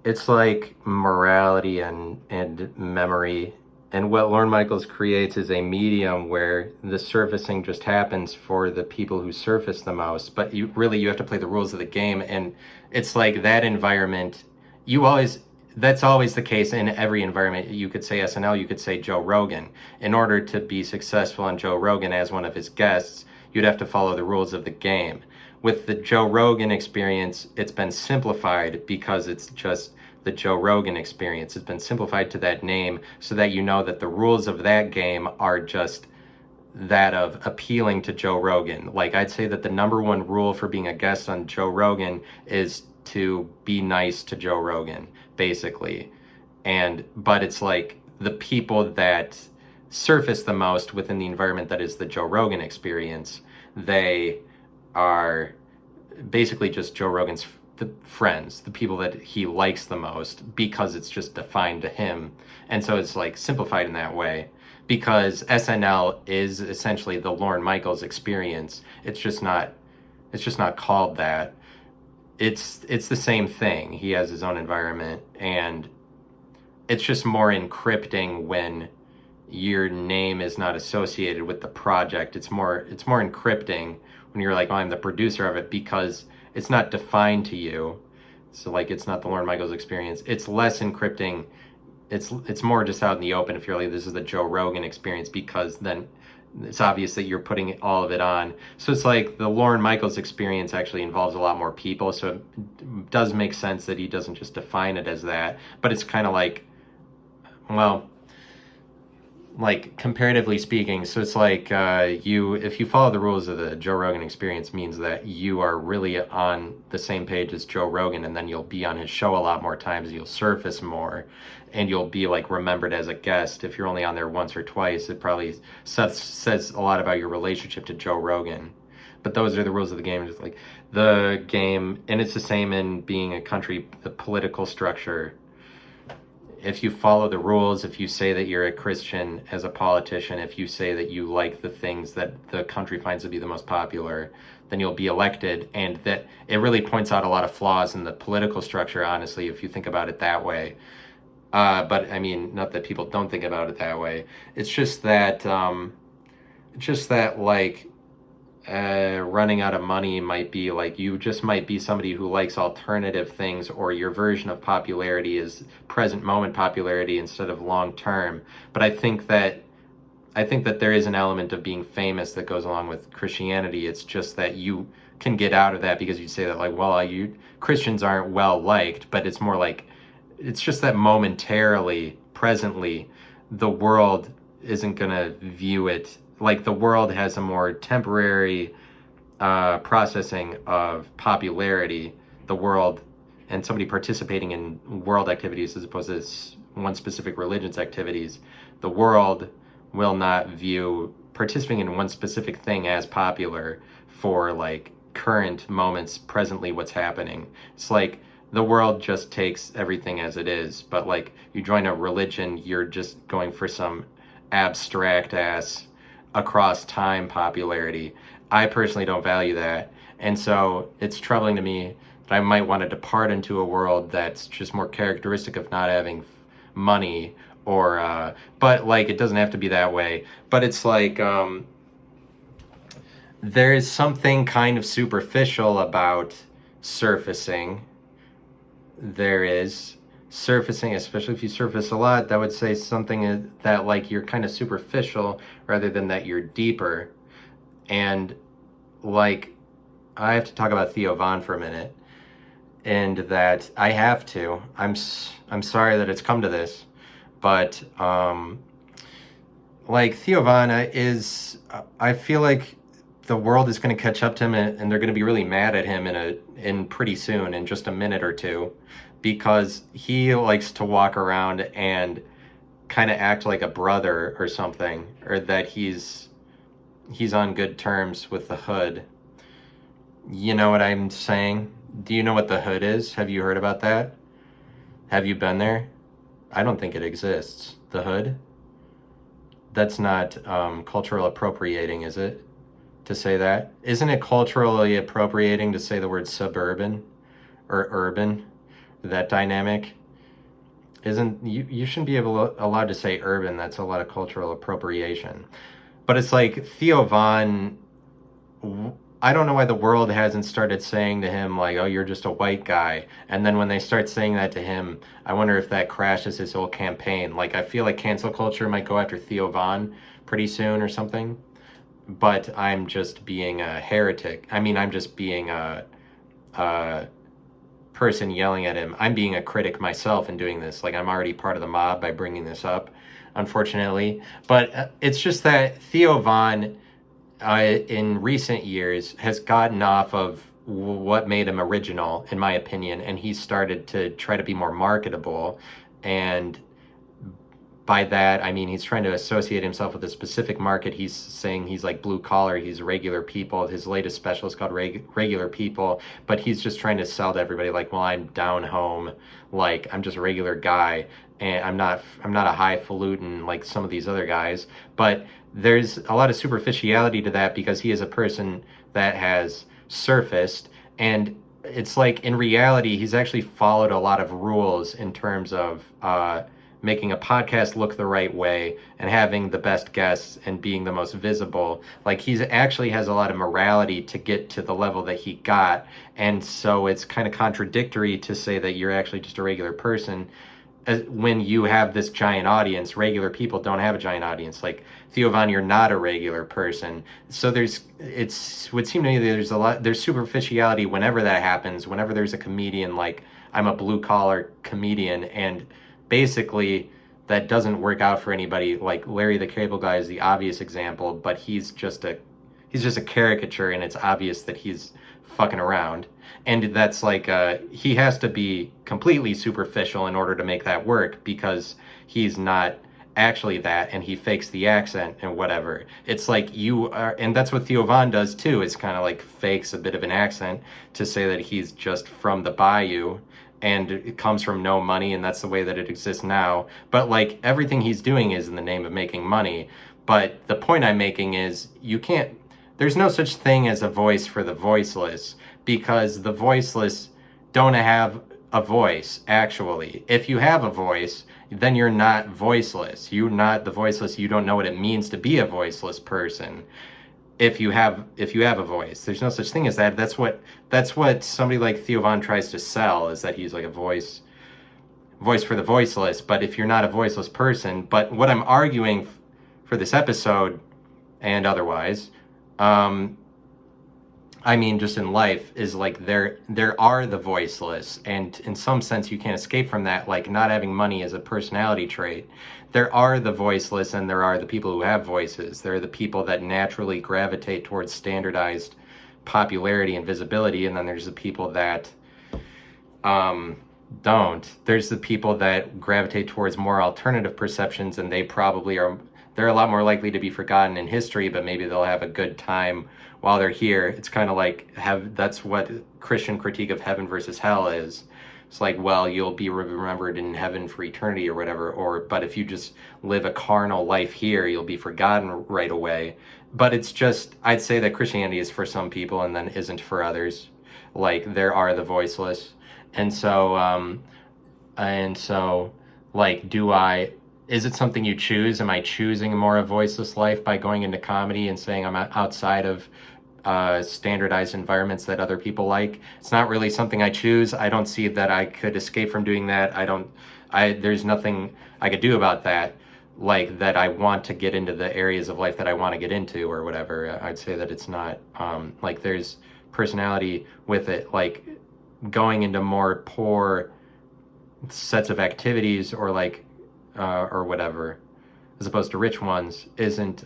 S1: it's like morality and memory. And what Lorne Michaels creates is a medium where the surfacing just happens for the people who surface the most. But you have to play the rules of the game. And it's like that environment, that's always the case in every environment. You could say SNL, you could say Joe Rogan. In order to be successful on Joe Rogan as one of his guests, you'd have to follow the rules of the game. With the Joe Rogan experience, it's been simplified because it's just the Joe Rogan experience. It's been simplified to that name so that you know that the rules of that game are just that of appealing to Joe Rogan. Like, I'd say that the number one rule for being a guest on Joe Rogan is to be nice to Joe Rogan, basically. But it's like the people that surface the most within the environment that is the Joe Rogan experience, they are basically just Joe Rogan's the friends, the people that he likes the most, because it's just defined to him. And so it's like simplified in that way, because SNL is essentially the Lorne Michaels experience. It's just not called that. It's the same thing. He has his own environment, and it's just more encrypting when your name is not associated with the project. It's more encrypting when you're like, oh, I'm the producer of it, because it's not defined to you. So like, it's not the Lorne Michaels experience. It's less encrypting. It's more just out in the open if you're like, this is the Joe Rogan experience, because then it's obvious that you're putting all of it on. So it's like the Lorne Michaels experience actually involves a lot more people. So it does make sense that he doesn't just define it as that, but it's kind of like, well, like comparatively speaking, so it's like if you follow the rules of the Joe Rogan experience, means that you are really on the same page as Joe Rogan, and then you'll be on his show a lot more times, you'll surface more, and you'll be like remembered as a guest. If you're only on there once or twice, it probably says a lot about your relationship to Joe Rogan. But those are the rules of the game. Just like the game, and it's the same in being a country, the political structure. If you follow the rules, if you say that you're a Christian as a politician, if you say that you like the things that the country finds to be the most popular, then you'll be elected. And that it really points out a lot of flaws in the political structure, honestly, if you think about it that way. But I mean, not that people don't think about it that way. It's just that like, running out of money might be like, you just might be somebody who likes alternative things, or your version of popularity is present moment popularity instead of long term. But I think that there is an element of being famous that goes along with Christianity. It's just that you can get out of that because you say that like, well, Christians aren't well liked, but it's more like, it's just that momentarily, presently, the world isn't gonna view it. Like, the world has a more temporary processing of popularity, the world, and somebody participating in world activities as opposed to one specific religion's activities. The world will not view participating in one specific thing as popular for like current moments, presently what's happening. It's like the world just takes everything as it is, but like you join a religion, you're just going for some abstract ass across time popularity. I personally don't value that. And so it's troubling to me that I might want to depart into a world that's just more characteristic of not having money, or but like it doesn't have to be that way. But it's like there is something kind of superficial about surfacing. There is surfacing, especially if you surface a lot, that would say something that like you're kind of superficial rather than that you're deeper. And like I have to talk about Theo Von for a minute, and that I have to. I'm sorry that it's come to this, but like Theo Von is, I feel like the world is going to catch up to him, and they're going to be really mad at him in pretty soon, in just a minute or two, because he likes to walk around and kind of act like a brother or something, or that he's on good terms with the hood. You know what I'm saying? Do you know what the hood is? Have you heard about that? Have you been there? I don't think it exists. The hood? That's not cultural appropriating, is it? To say that? Isn't it culturally appropriating to say the word suburban or urban? That dynamic? Isn't you shouldn't be allowed to say urban. That's a lot of cultural appropriation. But it's like Theo Von, I don't know why the world hasn't started saying to him, like, oh, you're just a white guy. And then when they start saying that to him, I wonder if that crashes his whole campaign. Like, I feel like cancel culture might go after Theo Von pretty soon or something. But I'm just being a heretic. I mean, I'm just being a person yelling at him. I'm being a critic myself in doing this. Like, I'm already part of the mob by bringing this up, unfortunately. But it's just that Theo Von, in recent years, has gotten off of what made him original, in my opinion, and he started to try to be more marketable. And by that, I mean he's trying to associate himself with a specific market. He's saying he's like blue collar, he's regular people. His latest special is called Regular People, but he's just trying to sell to everybody like, well, I'm down home, like I'm just a regular guy, and I'm not a highfalutin like some of these other guys. But there's a lot of superficiality to that because he is a person that has surfaced, and it's like in reality he's actually followed a lot of rules in terms of making a podcast look the right way and having the best guests and being the most visible. Like he's actually has a lot of morality to get to the level that he got. And so it's kind of contradictory to say that you're actually just a regular person when you have this giant audience. Regular people don't have a giant audience. Like Theo Von, you're not a regular person. So it would seem to me that there's superficiality whenever that happens, whenever there's a comedian, like I'm a blue collar comedian, and basically that doesn't work out for anybody. Like Larry the Cable Guy is the obvious example, but he's just a caricature, and it's obvious that he's fucking around. And that's like he has to be completely superficial in order to make that work, because he's not actually that, and he fakes the accent and whatever. It's like you are, and that's what Theo Von does too. It's kind of like fakes a bit of an accent to say that he's just from the bayou, and it comes from no money, and that's the way that it exists now. But like everything he's doing is in the name of making money. But the point I'm making is there's no such thing as a voice for the voiceless, because the voiceless don't have a voice, actually. If you have a voice, then you're not voiceless. You're not the voiceless. You don't know what it means to be a voiceless person. If you have a voice, there's no such thing as that. That's what somebody like Theo Von tries to sell, is that he's like a voice for the voiceless. But if you're not a voiceless person, but what I'm arguing for this episode and otherwise, I mean, just in life, is like there are the voiceless, and in some sense you can't escape from that. Like not having money is a personality trait. There are the voiceless, and there are the people who have voices. There are the people that naturally gravitate towards standardized popularity and visibility, and then there's the people that don't. There's the people that gravitate towards more alternative perceptions, and they're a lot more likely to be forgotten in history, but maybe they'll have a good time while they're here. It's kind of like that's what Christian critique of heaven versus hell is. It's like, well, you'll be remembered in heaven for eternity or whatever, but if you just live a carnal life here, you'll be forgotten right away. But it's just, I'd say that Christianity is for some people and then isn't for others. Like, there are the voiceless. And so, like, is it something you choose? Am I choosing a more voiceless life by going into comedy and saying I'm outside of standardized environments that other people like? It's not really something I choose. I don't see that I could escape from doing that. There's nothing I could do about that, like that I want to get into the areas of life that I want to get into or whatever. I'd say that it's not, like there's personality with it, like going into more poor sets of activities or like, or whatever, as opposed to rich ones, isn't,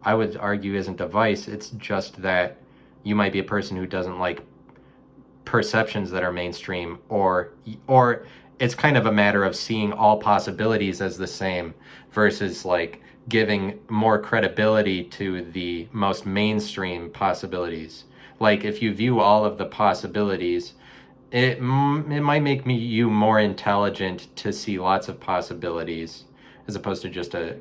S1: I would argue isn't a vice. It's just that you might be a person who doesn't like perceptions that are mainstream, or it's kind of a matter of seeing all possibilities as the same versus like giving more credibility to the most mainstream possibilities. Like if you view all of the possibilities, it might make you more intelligent to see lots of possibilities as opposed to just a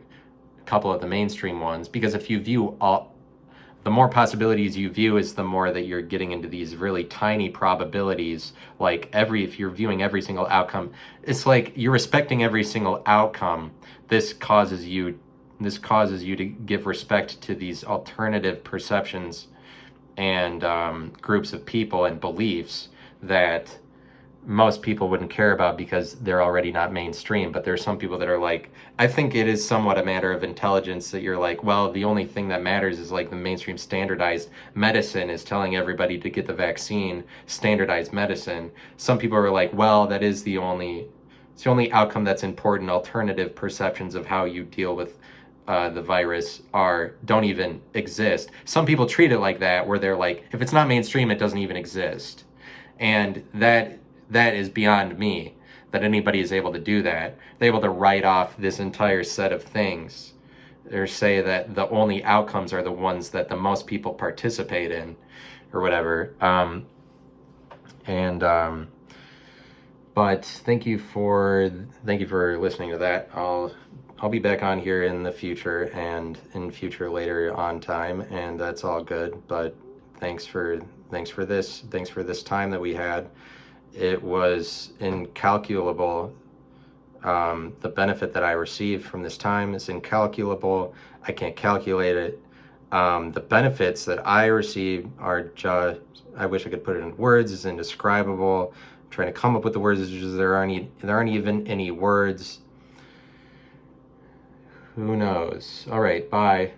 S1: couple of the mainstream ones, because if you view all, the more possibilities you view is the more that you're getting into these really tiny probabilities. Like if you're viewing every single outcome, it's like you're respecting every single outcome. This causes you to give respect to these alternative perceptions and groups of people and beliefs that most people wouldn't care about because they're already not mainstream. But there's some people that are like, I think it is somewhat a matter of intelligence that you're like, well, the only thing that matters is like the mainstream standardized medicine is telling everybody to get the vaccine, standardized medicine. Some people are like, well, that is the only outcome that's important. Alternative perceptions of how you deal with the virus don't even exist. Some people treat it like that, where they're like, if it's not mainstream, it doesn't even exist. And that is beyond me, that anybody is able to do that. They're able to write off this entire set of things or say that the only outcomes are the ones that the most people participate in or whatever. But thank you for listening to that. I'll be back on here in the future and later on time, and that's all good. But thanks for this time that we had. It was incalculable. The benefit that I received from this time is incalculable. I can't calculate it. The benefits that I received are just, I wish I could put it in words, is indescribable. I'm trying to come up with the words, just there aren't even any words. Who knows? All right, bye.